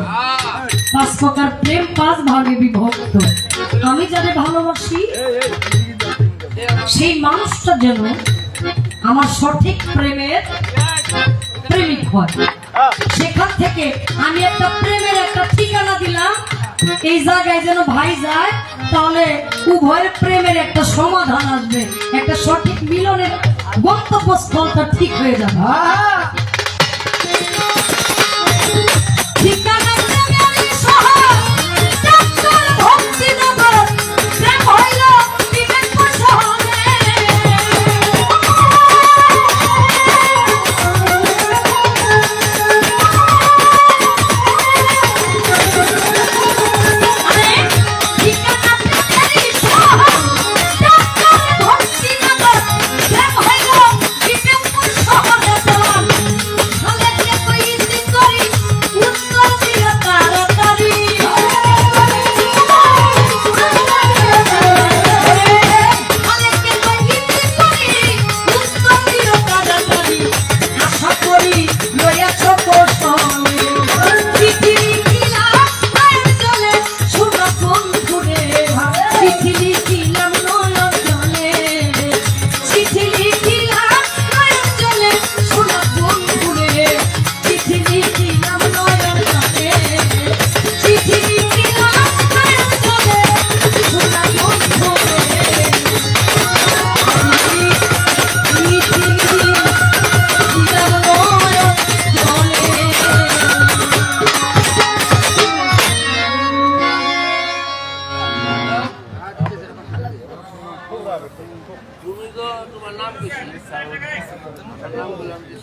5 প্রকার প্রেম 5 ভাগে বিভক্ত। আমি যাদের ভালোবাসি সেই মানুষটা যেন আমার সঠিক প্রেমের প্রেমিক হয়। সেখান থেকে আমি একটা প্রেমের একটা ঠিকানা দিলাম, এই জায়গায় যেন ভাই যায়, তাহলে উভয়ের প্রেমের একটা সমাধান আসবে, একটা সঠিক মিলনের গন্তব্যস্থলটা ঠিক হয়ে যাবে। ঠিকানা প্রেমেরই শহর, ডাক্তার ভক্তিনগর, প্রেম হইল বিবেকপুর শহরে। আরে ঠিকানা প্রেমেরই শহর, ডাক্তার ভক্তিনগর, প্রেম হইল বিবেকপুর শহরে। তাহলে কে কইতে করি উত্তর দিও তাড়াতাড়ি। তাহলে কে কইতে করি উত্তর দিও তাড়াতাড়ি। আশা করি লইয়াছ কৌশলে, চিঠি লিখিলাম নয়ন জলে, শোনো বন্ধুরে, চিঠি লিখিলাম নয়ন জলে, চিঠি লিখিলাম নয়ন জলে, শোনো বন্ধুরে, চিঠি লিখিলাম নয়ন জলে, চিঠি লিখিলাম নয়ন জলে, শোনো বন্ধুরে, চিঠি লিখিলাম নয়ন জলে। তুমি তো তোমার নাম কি? নাম বললাম যে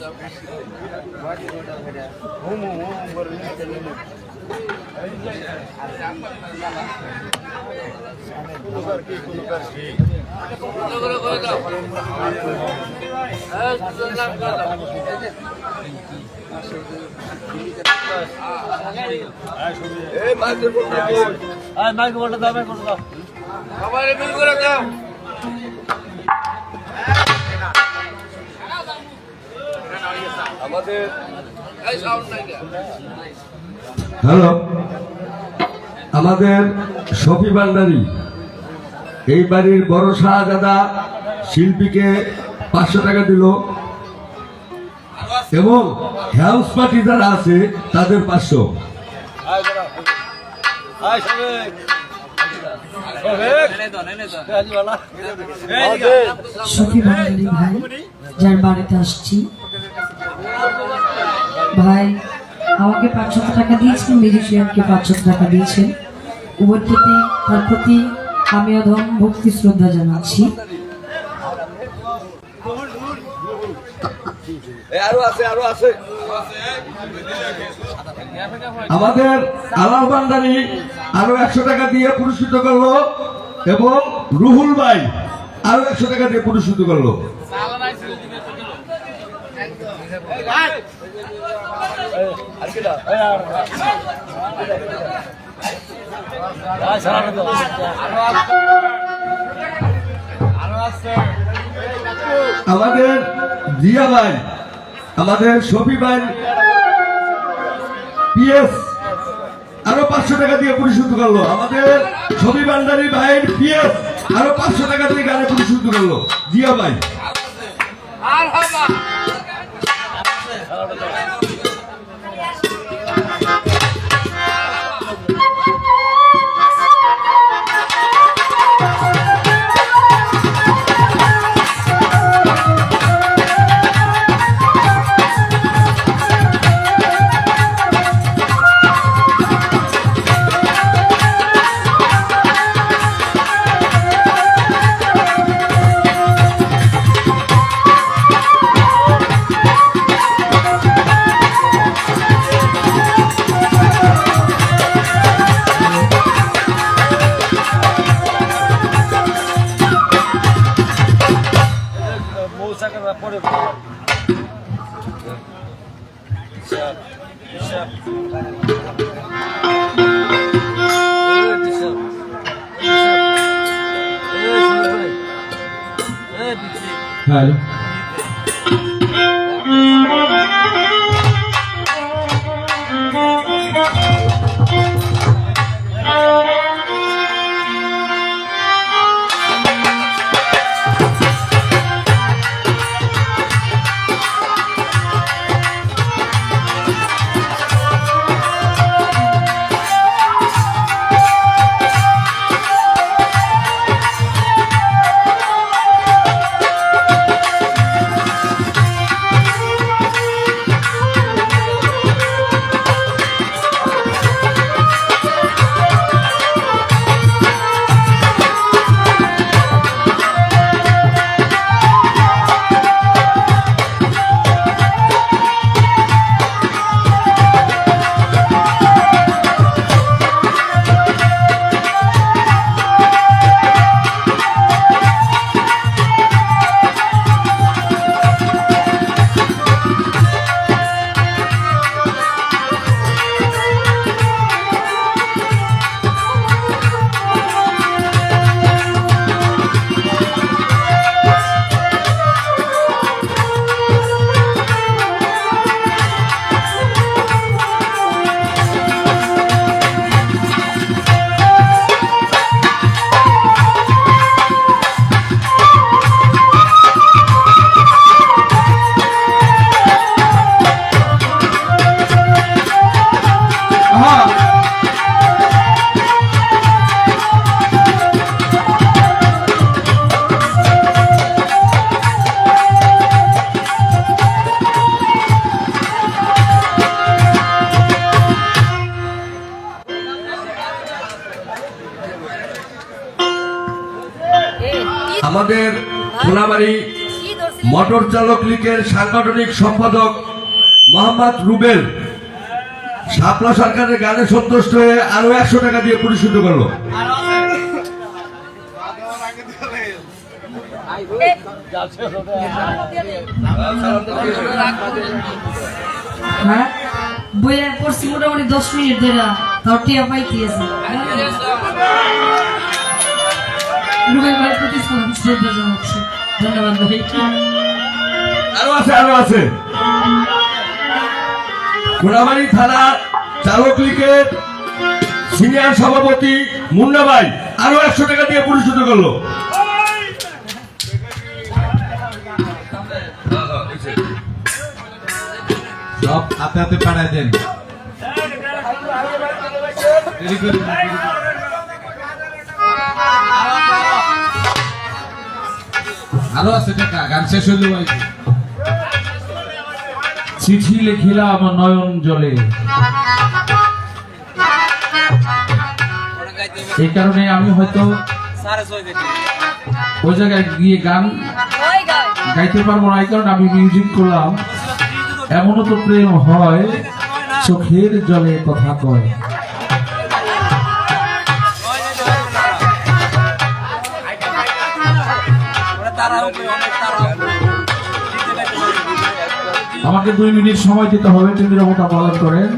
সবাই বিল করে দাও। আমাদের এই সাউন্ড নাই কেন? হ্যালো, আমাদের শফি ভান্ডারী এই বাড়ির বড় শাহজাদা শিল্পীকে 500 টাকা দিল এবং হাউস পার্টি যারা আছে তাদের 500। সখী বাঙালি ভাই যার বাড়িতে আসছি, ভাই আমাকে 500 টাকা দিয়েছেন, মিউজিশিয়ানকে 500 টাকা দিয়েছেন। উভয়ের প্রতি তার প্রতি আমি অধম ভক্তি শ্রদ্ধা জানাচ্ছি। আরো আছে, আরো আছে। আমাদের আলাল ভান্ডারী আরো 100 টাকা দিয়ে পুরস্কৃত করলো এবং রুহুল ভাই আরো 100 টাকা দিয়ে পুরস্কৃত করলো। আমাদের জিয়া ভাই, আমাদের শফি ভাই পিএস আরো 500 টাকা দিয়ে পুরস্কৃত করলো। আমাদের শফি ভান্ডারী ভাইয়ের পিএস আরো 500 টাকা দিয়ে গানে পুরস্কৃত করলো জিয়া ভাই। আর হবে ¡Suscríbete হ্যালো। আমাদের সোনাবাড়ি মোটর চালক লীগের সাংগঠনিক সম্পাদক মোহাম্মদ রুবেল শাপলা সরকারের গানে সন্তুষ্ট হয়ে আরো 100 টাকা দিয়ে পুরস্কৃত করলো। হ্যাঁ বইয়ের পড়ছি মোটামুটি 10 মিনিট ধরে, তাও টিয়া পাইতেছে। রুবেল ভাই প্রতি শ্রদ্ধা জানাচ্ছি, ধন্যবাদ ভাই। আরো আছে সোনাবাড়ি থানা চালক লীগের সিনিয়র সভাপতি মুন্না ভাই আরো 100 টাকা দিয়ে পুরস্কৃত করলো। সব হাতে হাতে পাঠায় দেন। আরো আছে টাকা, গান শেষ হইল ভাই। চিঠি লিখিলাম নয়ন জলে, এই কারণে আমি হয়তো ওই জায়গায় গিয়ে গান গাইতে পারবো না, এই কারণে আমি মিউজিক করলাম। এমনও তো প্রেম হয় চোখের জলে কথা কয়। আমাকে 2 মিনিট সময় দিতে হবে, তুমি রমতা পালন করেন।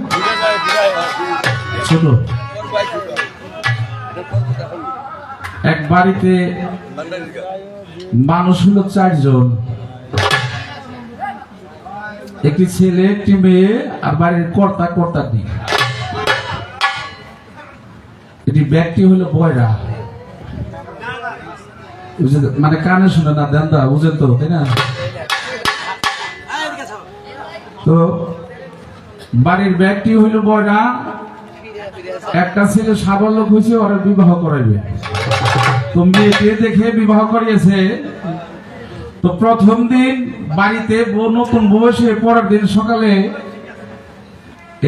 ছোট এক বাড়িতে মানুষ হলো 4 জন, একটি ছেলে, একটি মেয়ে, আর বাড়ির কর্তা দিক। এটি ব্যক্তি হলো বয়রা, মানে কানে শুনে না, দেন দা বুঝেন তো, তাই না? তো বাড়ির ব্যক্তি হইল বয়রা, একটা ছেলে সাবল্য হয়েছে, ওরা বিবাহ করাইবে। তো মেয়েকে দেখে বিবাহ করিয়েছে। তো প্রথম দিন বাড়িতে নতুন বয়সে, পরের দিন সকালে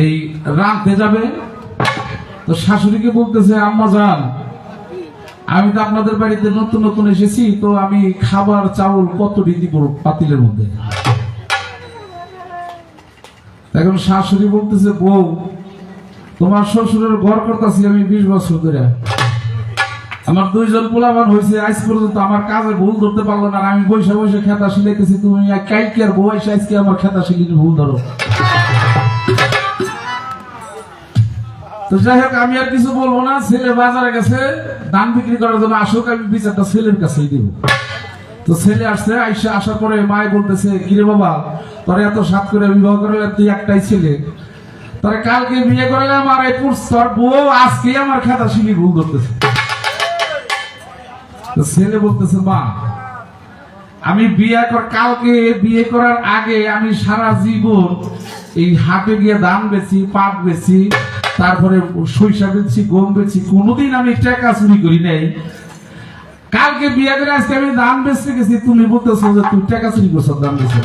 এই রাঁধতে যাবে। তো শাশুড়িকে বলতেছে, আম্মা জান, আমি তো আপনাদের বাড়িতে নতুন নতুন এসেছি, তো আমি খাবার চাউল কতটি দিব পাতিলের মধ্যে? এখন শাশুড়ি বলতেছে, বউ, তোমার শ্বশুরের ঘর করতেছি আমি 20 বছর ধরে, আমার 2 জন পোলাপান হয়েছে, আজ পর্যন্ত আমার কাজে ভুল ধরতে পারলো না। আমি বসে বসে খেতা শিলাইতেছি, তুমি কালকে আর বউ এসে আজকে আমার খেতা শিলিয়ে ভুল ধরো। তো যাই হোক, আমি আর কিছু বলবো না। ছেলে বাজারে গেছে ধান বিক্রি করার জন্য, আসুক, আমি বিচারটা ছেলের কাছেই দেব। তো ছেলে আসছে, আসার পরে মায় বলতেছে, কিরে বাবা, তোর এত সাত করে বিবাহ করলে, তুই একটাই ছেলে, তোর কালকে বিয়ে করলাম, আর এই তোর বউ আজকে আমার খেতা শিলি ভুল করতেছে। তো ছেলে বলতেছে, মা আমি কালকে বিয়ে করার আগে আমি সারা জীবন এই হাটে গিয়ে ধান বেচি, পাট বেচি, তারপরে সরিষা বেচি, গম বেচি, কোনোদিন আমি টাকা চুরি করি নাই। কালকে বিয়ে করে আজকে আমি ধান বেচতে গেছি, তুমি বলতেছো যে তুই টাকা চুরি করছো ধান বেচে।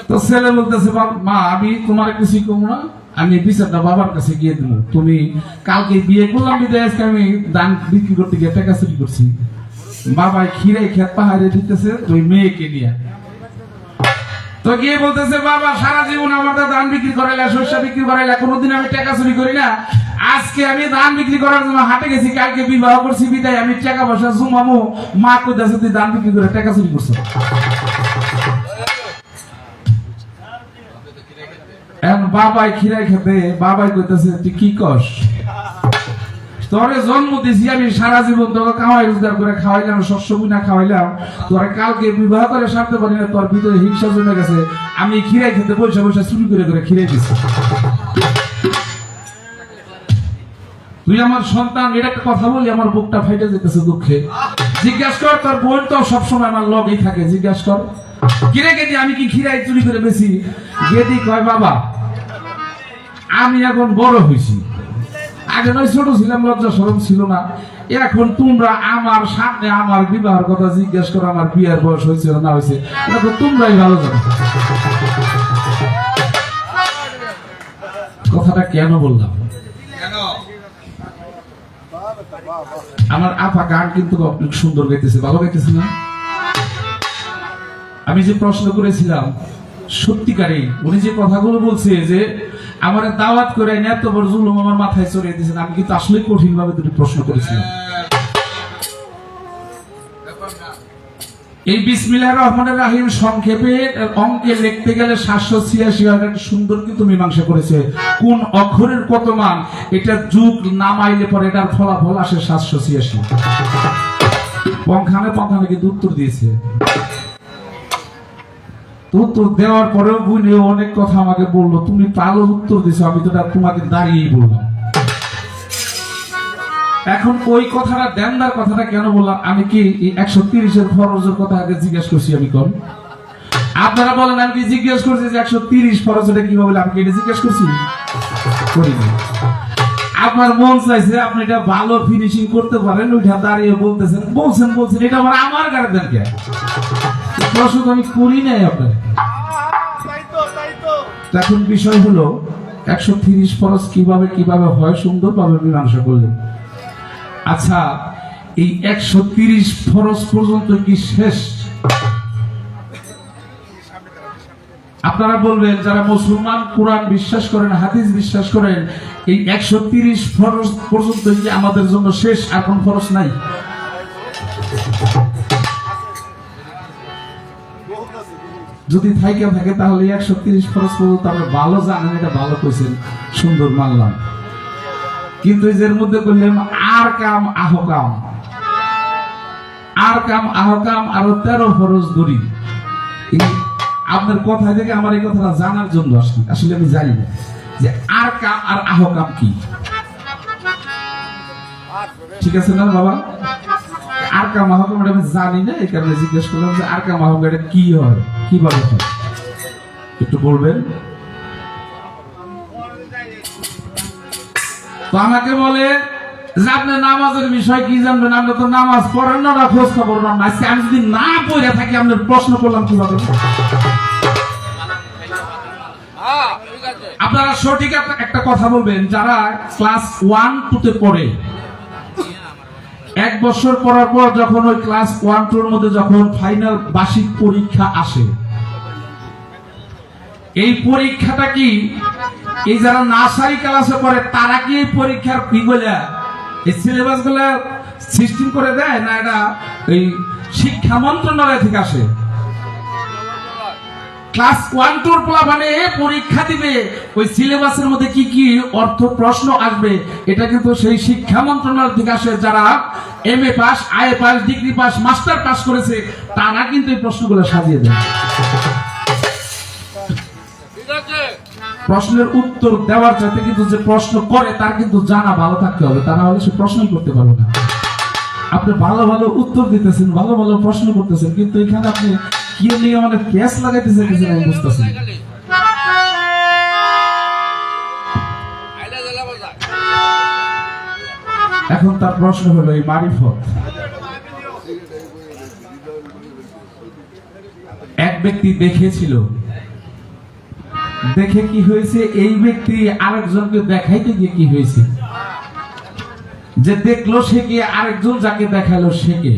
তো ছেলে বলতেছে, মা আমি তোমার কিছু কমো না, আমি বিচারটা বাবার কাছে গিয়ে দেবো। তুমি কালকে বিয়ে করলাম বিদায়, আজকে আমি ধান বিক্রি করতে গিয়ে টাকা চুরি করছি। বাবা খিরে খেত পাহাড়ে দিতেছে ওই মেয়েকে নিয়ে। তো গিয়ে বলতেছে, বাবা সারা জীবন আমার ধান বিক্রি করাইলা, শস্য বিক্রি করাইলা, কোনোদিন আমি টাকা চুরি করি না। আজকে আমি ধান বিক্রি করার জন্য হাটে গেছি, কালকে বিবাহ করছি বিদায়, আমি টাকা পয়সা জমামো। মা কইতাছে তুই ধান বিক্রি করে টাকা চুরি করছো। এখন বাবাই খিরাই খেতে, বাবাই কইতেছে, তুই কি কস? তোরে জন্ম দিছি আমি, সারা জীবন তোকে কামাই রোজগার করে খাওয়াইলাম, শস্য বিনা খাওয়াইলাম, তোরা কালকে বিবাহ করে সারতে পারি না, তোর ভিতরে হিংসা জমে গেছে, আমি খিরাই খেতে বসে বসে চুরি করে করে খিরাই দিছি। তুই আমার সন্তান, এটা একটা কথা বলি আমার বুকটা ফাইটে যেতেছে দুঃখে। জিজ্ঞাসা কর, তোর বোন তো সবসময় আমার লগেই থাকে, জিজ্ঞাসা কর কিরে গেদি আমি কি খিরাই চুরি করে বেশি? গেদি কয়, বাবা আমি এখন বড় হয়েছি, আগে নয় ছোট ছিলাম, লজ্জা শরম ছিল না, এখন তোমরা আমার সামনে আমার বিবাহের কথা জিজ্ঞেস করো, আমার বিয়ের বয়স হয়েছে না হয়েছে, এটা তো তোমরাই ভালো জানো। কথাটা কেন বললাম? আমার আপা গান কিন্তু অনেক সুন্দর গাইতেছে, ভালো গাইতেছে না? আমি যে প্রশ্ন করেছিলাম, সত্যিকারে উনি যে কথাগুলো বলছে যে আমার দাওয়াত করে এত বড় জুলুম আমার মাথায় চড়িয়ে দিয়েছেন, আমি কিন্তু আসলে কঠিন ভাবে দুটি প্রশ্ন করেছিলাম। এই বিসমিল্লাহির রহমানির রহিম সংক্ষেপে অঙ্কে লিখতে গেলে 786 একটা সুন্দর কিন্তু মীমাংসা করেছে, কোন অক্ষরের কত মান, এটা যুগ নামাইলে পরে এটার ফলাফল আসে 786। পঙ্খানে পঙ্খানে কিন্তু উত্তর দিয়েছে। উত্তর দেওয়ার পরেও বুঝলে অনেক কথা আমাকে বললো, তুমি ভালো উত্তর দিছো, আমি তো তোমাকে দাঁড়িয়েই বললাম। এখন ওই কথাটা দেনদার কথাটা কেন বললাম? আমি কি 130-এর ফরজের কথা আগে জিজ্ঞেস করছি? আমি কোন আপনারা বলেন আমি কি জিজ্ঞেস করছি যে 130 ফরজ এটা কিভাবে বলে? আমি কি এটা জিজ্ঞেস করছি? করিনি। আপনার মন চাইছে আপনি এটা ভালো ফিনিশিং করতে পারেন, ওইটা দাঁড়িয়ে বলতেছেন, বলছেন এটা আমার গাড়ি দেন কে? প্রশ্ন আমি করি নাই আপনার। এখন বিষয় হলো 130 ফরজ কিভাবে হয়, সুন্দরভাবে মীমাংসা করলেন। আচ্ছা, এই 130 ফরজ পর্যন্ত কি শেষ? আপনারা বলবেন যারা মুসলমান, কোরআন বিশ্বাস করেন, হাদিস বিশ্বাস করেন, এই 130 ফরজ পর্যন্ত কি আমাদের জন্য শেষ, আর কোন ফরজ নাই? যদি থাকে তাহলে 130 ফরজ পর্যন্ত আমরা ভালো জানেন, এটা ভালো কইছেন, সুন্দর মানলাম। কিন্তু এর মধ্যে করলাম আর কাম আহকাম, আরো 13 ফরজ ধরি। আপনার কথা থেকে আমার এই কথাটা জানার জন্য আসছি, আসলে আমি জানি না যে আর কাম আর আহকাম কি। ঠিক আছে না বাবা? আর কাম আহকাম আমি জানি না, এই কারণে জিজ্ঞেস করলাম যে আর কাম আহকাম এটা কি হয়, কিভাবে হয়, একটু বলবেন। তো আমাকে বলে যে আপনি নামাজের বিষয় কি জানবেন? আপনি তো নামাজ পড়েন না, খোঁজ খবর না। আজকে আমি যদি না পড়ে থাকি আপনার প্রশ্ন করলাম কিভাবে? আপনারা সঠিক একটা কথা বলবেন, যারা ক্লাস 1-2 পড়ে, 1 বছর পড়ার পর যখন ওই ক্লাস 1-2 মধ্যে যখন ফাইনাল বার্ষিক পরীক্ষা আসে, এই পরীক্ষাটা কি এই যারা নার্সারি ক্লাসে পড়ে তারা কি এই পরীক্ষার কি বলে এই সিলেবাস গুলা সিস্টেম করে দেয়, না এটা এই শিক্ষা মন্ত্রণালয় থেকে আসে? ক্লাস 1-2 মানে পরীক্ষা দিবে, ওই সিলেবাসের মধ্যে কি কি অর্থ প্রশ্ন আসবে এটা কিন্তু সেই শিক্ষা মন্ত্রণালয় থেকে আসে। যারা MA pass, IA pass, degree pass, master pass করেছে তারা কিন্তু এই প্রশ্নগুলো সাজিয়ে দেয়। ঠিক আছে প্রশ্নের উত্তর দেওয়ার চাইতে কিন্তু যে প্রশ্ন করে তার কিন্তু জানা ভালো থাকতে হবে, তা না হলে সে প্রশ্নই করতে পারবে না। আপনি ভালো ভালো উত্তর দিতেছেন, ভালো ভালো প্রশ্ন করতেছেন, কিন্তু এখানে আপনি কি নিয়ে মানে ক্যাশ লাগাইতেছেন কিছু আমি বুঝতেছেন। আইলা জেলা বাজার এখন তার প্রশ্ন হলো এই মারিফত। এক ব্যক্তি দেখেছিল, দেখে কি হয়েছে, এই ব্যক্তি আরেকজনকে দেখাইতে গিয়ে কি হয়েছে, যে দেখলো সে কি আরেকজন যাকে দেখালো সে কে।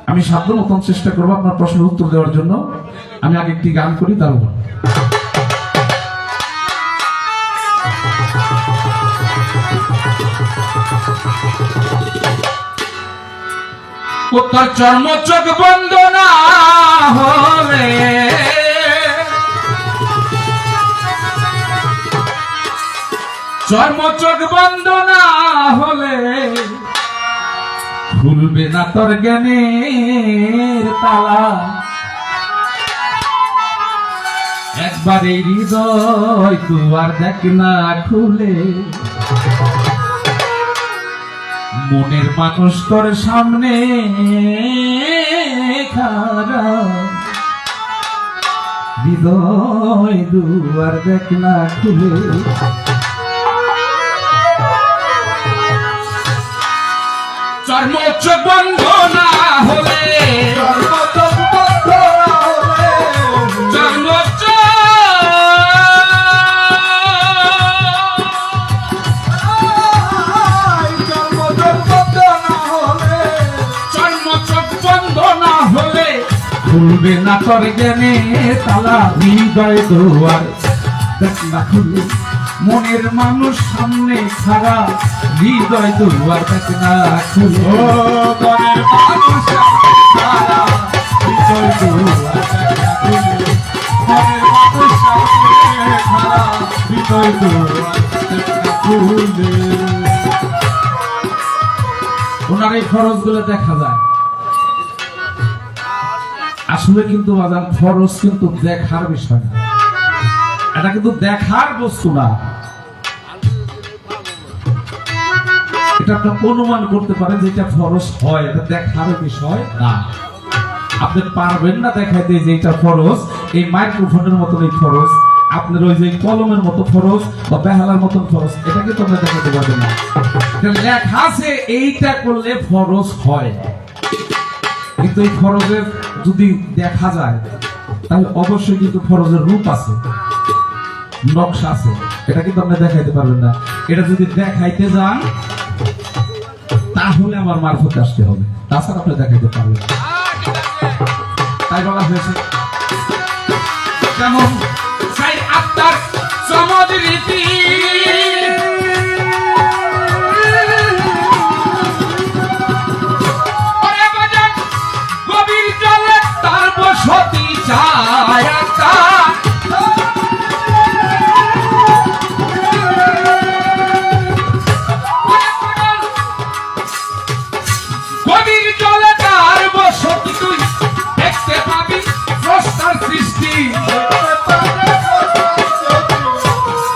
আমি সাধ্য মতন চেষ্টা করবো আপনার প্রশ্নের উত্তর দেওয়ার জন্য। আমি আগে একটি গান করি, তারপর উত্তর চর্ম চোখ বন্ধ না হলে চর্ম চোখ বন্ধ না হলে খুলবে না তোর জ্ঞানের তালা। একবার এই হৃদয় দুয়ার দেখ না খুলে, মনের মানুষ তোর সামনে খাড়া। হৃদয় দুয়ার দেখ না খুলে, চর্ম চোখ বন্ধ না হলে চর্ম চোখ বন্ধ না হলে খুলবে না তোর জ্ঞানে তালা। হৃদয় দুয়ার দেখ না খুলে, মনের মানুষ সামনে খাড়া। হৃদয় দুয়ার দেখ না খুলে, মনের মানুষ সামনে খাড়া। হৃদয় দুয়ার দেখ না খুলে, মনের মানুষ সামনে খাড়া। হৃদয় দুয়ার দেখ না খুলে। ওনার এই খরচ গুলো দেখা যায়। আসলে কিন্তু বাজার খরচ কিন্তু দেখার বিষয় না, এটা কিন্তু দেখার বস্তু না। এটা আপনি অনুমান করতে পারেন যে এটা ফরজ হয়, এটা দেখার বিষয় না। আপনি পারবেন না দেখাইতে যে এটা ফরজ, এই মাইক্রোফোনের মতন এই ফরজ, আপনার ওই যে কলমের মতো ফরজ বা বেহালার মতন ফরজ, এটা কিন্তু আপনি দেখাতে পারবেন না। লেখা আছে এইটা করলে ফরজ হয়, কিন্তু এই ফরজের যদি দেখা যায় তাহলে অবশ্যই কিন্তু ফরজের রূপ আছে, নকশা আছে, এটা কিন্তু আপনি দেখাইতে পারবেন না। এটা যদি দেখাইতে যান তাহলে আমার মারফত আসতে হবে, তাছাড়া আপনি দেখাইতে পারবেন না। তাই বলা হয়েছে যেমন সাইদ আক্তার সমাজ রীতি, গভীর জলে তার বসতি চায়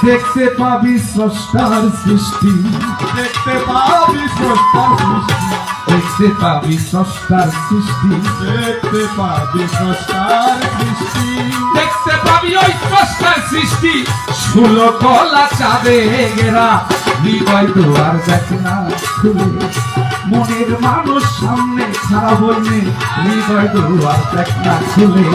দেখতে পাবি স্রষ্টার সৃষ্টি, দেখতে পাবি স্রষ্টার সৃষ্টি, দেখতে পাবি স্রষ্টার সৃষ্টি, দেখতে পাবি স্রষ্টার সৃষ্টি, দেখতে পাবি ওই স্রষ্টার সৃষ্টি। 16 কলা চাঁদে ঘেরা, হৃদয় দুয়ার দেখ না খুলে, মনের মানুষ সামনে খারাপ বললে, হৃদয় দুয়ার দেখ না খুলে।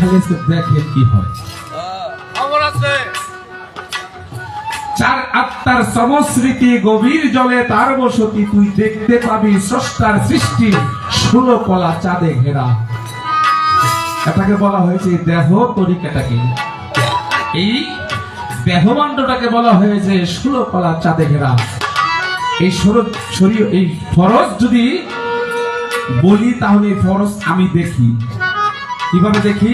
খালি দেখেন কি হয়। খবর আছে চার আত্মার সমস্মৃতি গভীর জলে তার বসতি, তুই দেখতে পাবি স্রষ্টার সৃষ্টি 16 কলা চাঁদে ঘেরা। এটাকে বলা হয়েছে দেহ তরিকাটাকে, এই দেহমান্ডটাকে বলা হয়েছে 16 কলা চাঁদে ঘেরা। এই এই ফরজ যদি বলি তাহলে এই ফরজ আমি দেখি। কিভাবে দেখি?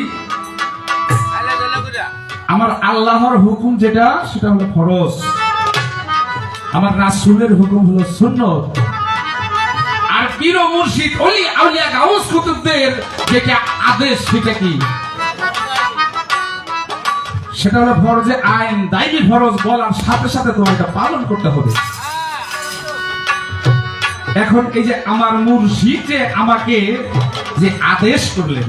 আমার আল্লাহর হুকুম যেটা সেটা হলো ফরজ, আমার রাসূলের হুকুম হলো সুন্নত, আর পীর ও মুর্শিদ ওলি আউলিয়া গাউস কুতুবদের যেটা আদেশ সেটা কি? সেটা হলো ফরজে আইন, দায়ী ফরজ বলার সাথে সাথে তোমার এটা পালন করতে হবে। এখন এই যে আমার মুর্শিদ যে আমাকে যে আদেশ করলেন,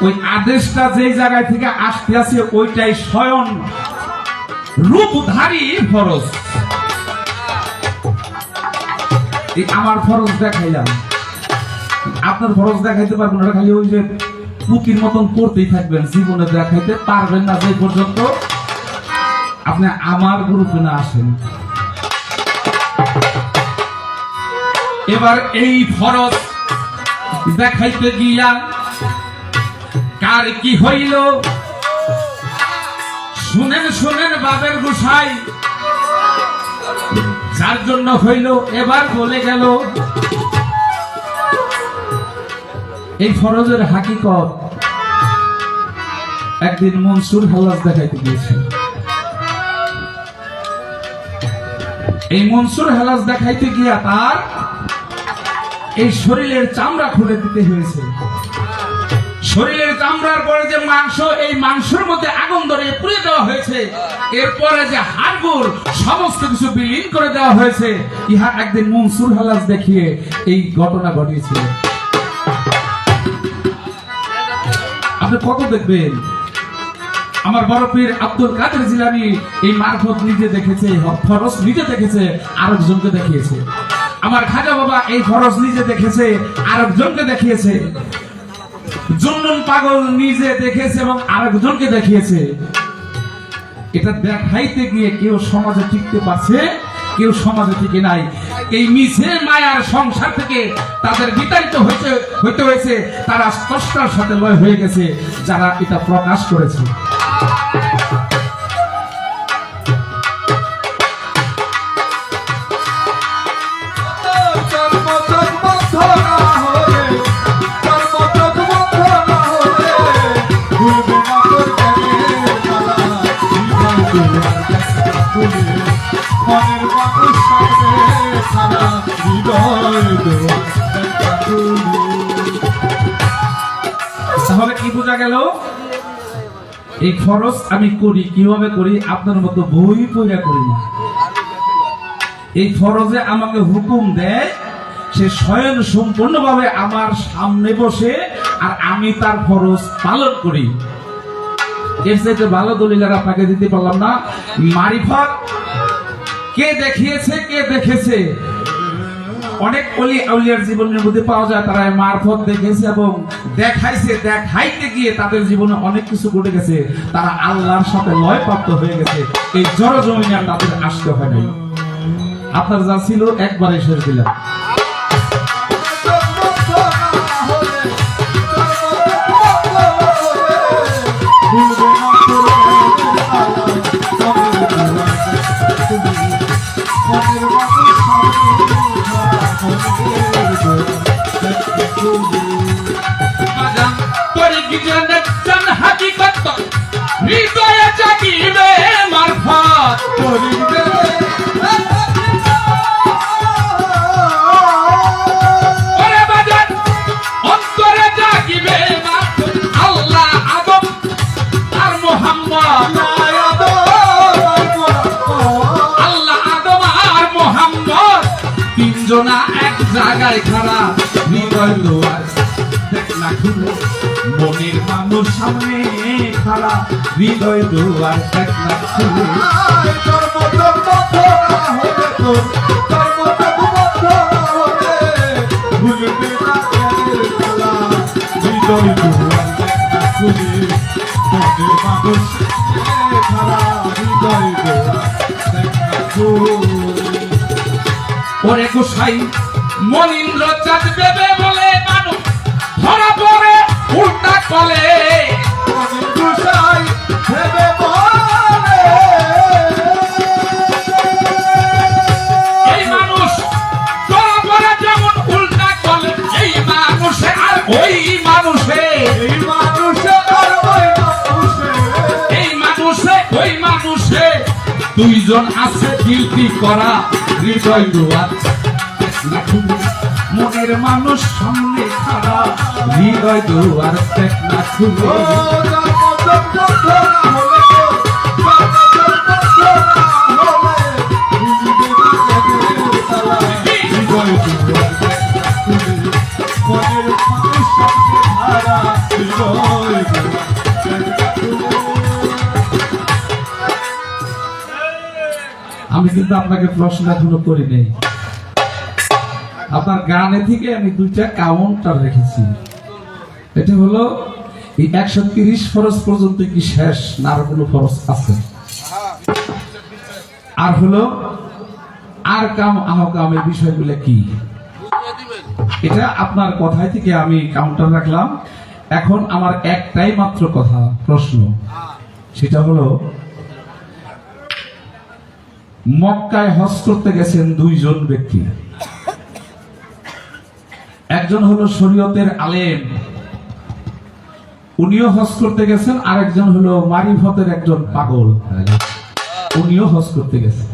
ওই আদেশটা যে জায়গায় থেকে আসতে আছে ওইটাই স্বয়ং রূপধারী ফরজ। আমার ফরজ দেখাইলাম, আপনার ফরজ দেখাইতে পারবেন না, খালি ওই যে পুতির মতন করতেই থাকবেন, জীবনে দেখাইতে পারবেন না যে পর্যন্ত আপনি আমার গ্রুপে না আসেন। এবার এই ফরজ দেখাইতে গিয়া কার কি হইল শুনেন শুনেন বাবের গোসাই, যার জন্য হইল এবার বলে গেল। এই ফরজের হাকিকত একদিন মনসুর হাল্লাজ দেখাইতে গিয়েছেন। এই মনসুর হাল্লাজ দেখাইতে গিয়া তার এই শরীরের চামড়া খুলে দিতে হয়েছে। শরীরের চামড়ার পরে যে মাংস, এই মাংসের মধ্যে আগুন ধরে পুড়ে দেওয়া হয়েছে, এরপরে যে হাড়গোড় সমস্ত কিছু বিলীন করে দেওয়া হয়েছে। ইহা একদিন মনসুর হাল্লাজ দেখিয়ে এই ঘটনা ঘটিয়েছিল। আপনি কত দেখবেন? আমার বড় পীর আব্দুল কাদের জিলানী এই মারফত নিজে দেখেছে, ফরজ নিজে দেখেছে, আরেকজনকে দেখিয়েছে। আমার খাজা বাবা এই ফরজ নিজে দেখেছে, আরেকজনকে দেখিয়েছে। জুন্নুন পাগল নিজে দেখেছে এবং আরেকজনকে দেখিয়েছে। এটা দেখাইতে গিয়ে কেউ সমাজে টিকতে পারছে, কেউ সমাজে টিকে নাই। এই মিছে মায়ার সংসার থেকে তাদের বিতাড়িত হইতে হয়েছে, তারা স্রষ্টার সাথে লয় হয়ে গেছে যারা এটা প্রকাশ করেছে। তাহলে কি বোঝা গেল? এই ফরজ আমি করি, কিভাবে করি? আপনার মতো বই পড়া করি না। এই ফরজে আমাকে হুকুম দেয়, সে স্বয়ং সম্পূর্ণভাবে আমার সামনে বসে আর আমি তার ফরজ পালন করি। এর চাইতে ভালো দলিল আর আপনাকে দিতে পারলাম না। মারিফত কে দেখিয়েছে, কে দেখেছে? অনেক ওলি আউলিয়ার জীবনের মধ্যে পাওয়া যায়, তারা মারফত দেখেছে এবং দেখাইছে। দেখাইতে গিয়ে তাদের জীবনে অনেক কিছু ঘটে গেছে, তারা আল্লাহর সাথে লয়প্রাপ্ত হয়ে গেছে। এই জড় জমিনে আর তাদের আসতে হয় নাই। আপনার যা ছিল একবারে শেষ দিলাম। হৃদয়ে জাগিবে মারফত, অন্তরে জাগিবে আল্লাহ আদম আর মোহাম্মদ। আল্লাহ আদম আর মোহাম্মদ তিনজনা এক জায়গায় খাড়া, হৃদয় দোয়ার দেখলা খুলে মনের মানুষ সামনে খাড়া, হৃদয় দোয়ার দেখলা খুলে। হৃদয় দোয়ার দেখলা খুলে মনের মানুষ গোসাই মনীন্দ্র চাঁদ দেবে বলে মানুষ ধরা পড়ে উল্টা কলে গোসাই ভেবে বলে এই মানুষ ধরা পড়ে যেমন উল্টা কলে এই মানুষে আর ওই মানুষে এই মানুষে আর ওই মানুষে এই মানুষে ওই মানুষে দুইজন আছে গিলতি করা হৃদয় দুয়ার মনের মানুষ সামনে খাড়া হৃদয় দুয়ার দেখ না খুলে আমি কিন্তু আপনাকে প্রশ্ন এখনো করি নেই। আপনার গানে থেকে আমি দুইটা কাউন্টার রেখেছি। এটা হলো এই 130 ফরজ পর্যন্ত কি শেষ, না আর কোনো ফরজ আছে? আর হলো আর কাম আহকাম এই বিষয়গুলো কি, এটা আপনার কথায় থেকে আমি কাউন্টার রাখলাম। এখন আমার একটাই মাত্র কথা প্রশ্ন, সেটা হলো মক্কায় হজ করতে গেছেন দুইজন ব্যক্তি, একজন হলো শরীয়তের আলেম, উনিও হজ করতে গেছেন, আর একজন হলো মারিফতের একজন পাগল, উনিও হজ করতে গেছেন।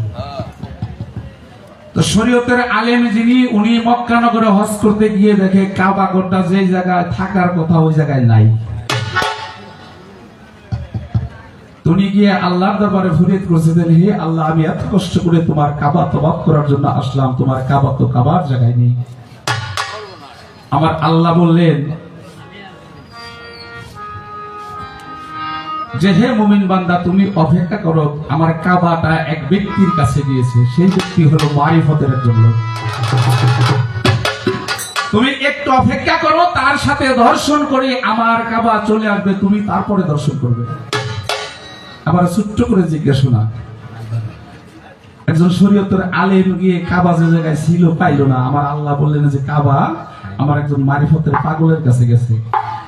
তো শরীয়তের আলেম যিনি, উনি মক্কা নগরে হজ করতে গিয়ে দেখে কাবা ঘরটা যে জায়গায় থাকার কথা ওই জায়গায় নাই। উনি গিয়ে আল্লাহর দরবারে ফরিয়াদ করেছিলেন, হে আল্লাহ, আমি এত কষ্ট করে তোমার কাবা তওয়াফ করার জন্য আসলাম, তোমার কাবা তো কাবার জায়গায় নেই। আমার আল্লাহ বললেন যে হে মুমিন বান্দা, তুমি অপেক্ষা করো, আমার কাবাটা এক ব্যক্তির কাছে গিয়েছে, সেই ব্যক্তি হলো মারিফতের একজন লোক। তুমি একটু অপেক্ষা করো, তার সাথে দর্শন করে আমার কাবা চলে আসবে, তুমি তারপরে দর্শন করবে। আবার ছোট্ট করে জিজ্ঞাসা না, একজন শরীয়তের আলেম গিয়ে কাবা যে জায়গায় ছিল পাইল না, আমার আল্লাহ বললেন যে কাবা আমার একজন মারিফতের পাগলের কাছে গেছে।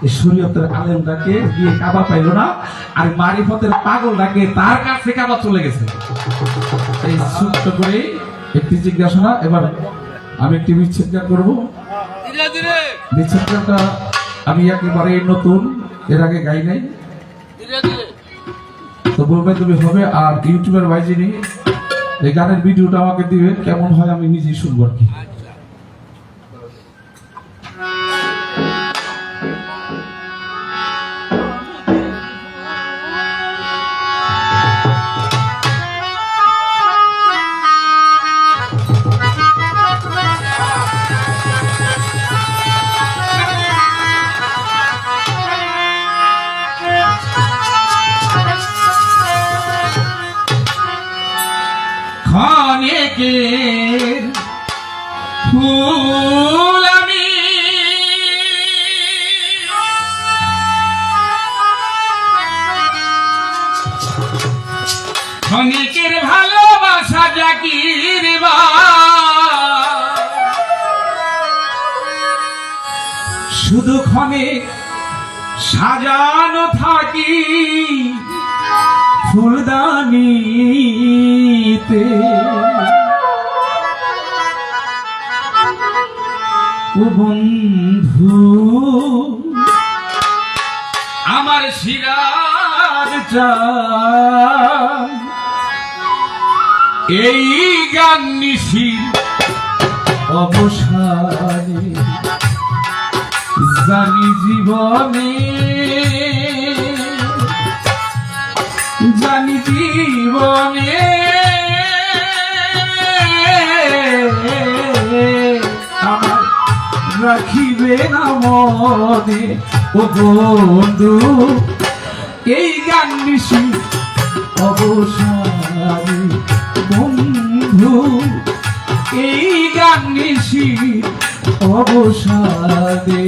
এই শরীয়তের আলেমটাকে গিয়ে কাবা পাইল না, আর মারিফতের পাগলটাকে তার কাছে কাবা চলে গেছে। এই ছোট্ট করে একটি জিজ্ঞাসা না। এবার আমি একটি বিচ্ছেদ করবো। বিচ্ছেদটা আমি একেবারে নতুন, এর আগে গাই নাই, তো বলবে তুমি হবে। আর ইউটিউবের ভাই যিনি এই গানের ভিডিওটা আমাকে দিবেন, কেমন হয় আমি নিজেই শুনবো আর কি। ক্ষণিকের ফুল আমি ক্ষণিকের ভালোবাসা জাকির বা শুধু ক্ষণিক সাজানো থাকি ফুলদানিতে, ও বন্ধু আমার শিরার চাঁদ, এই গান নিশির অবসানে জানি জীবনে, জানি জীবনে আমার রাখিবে না মনে, ও বন্ধু এই গান নিশি অবসানে, বন্ধু এই গান নিশি অবসানে।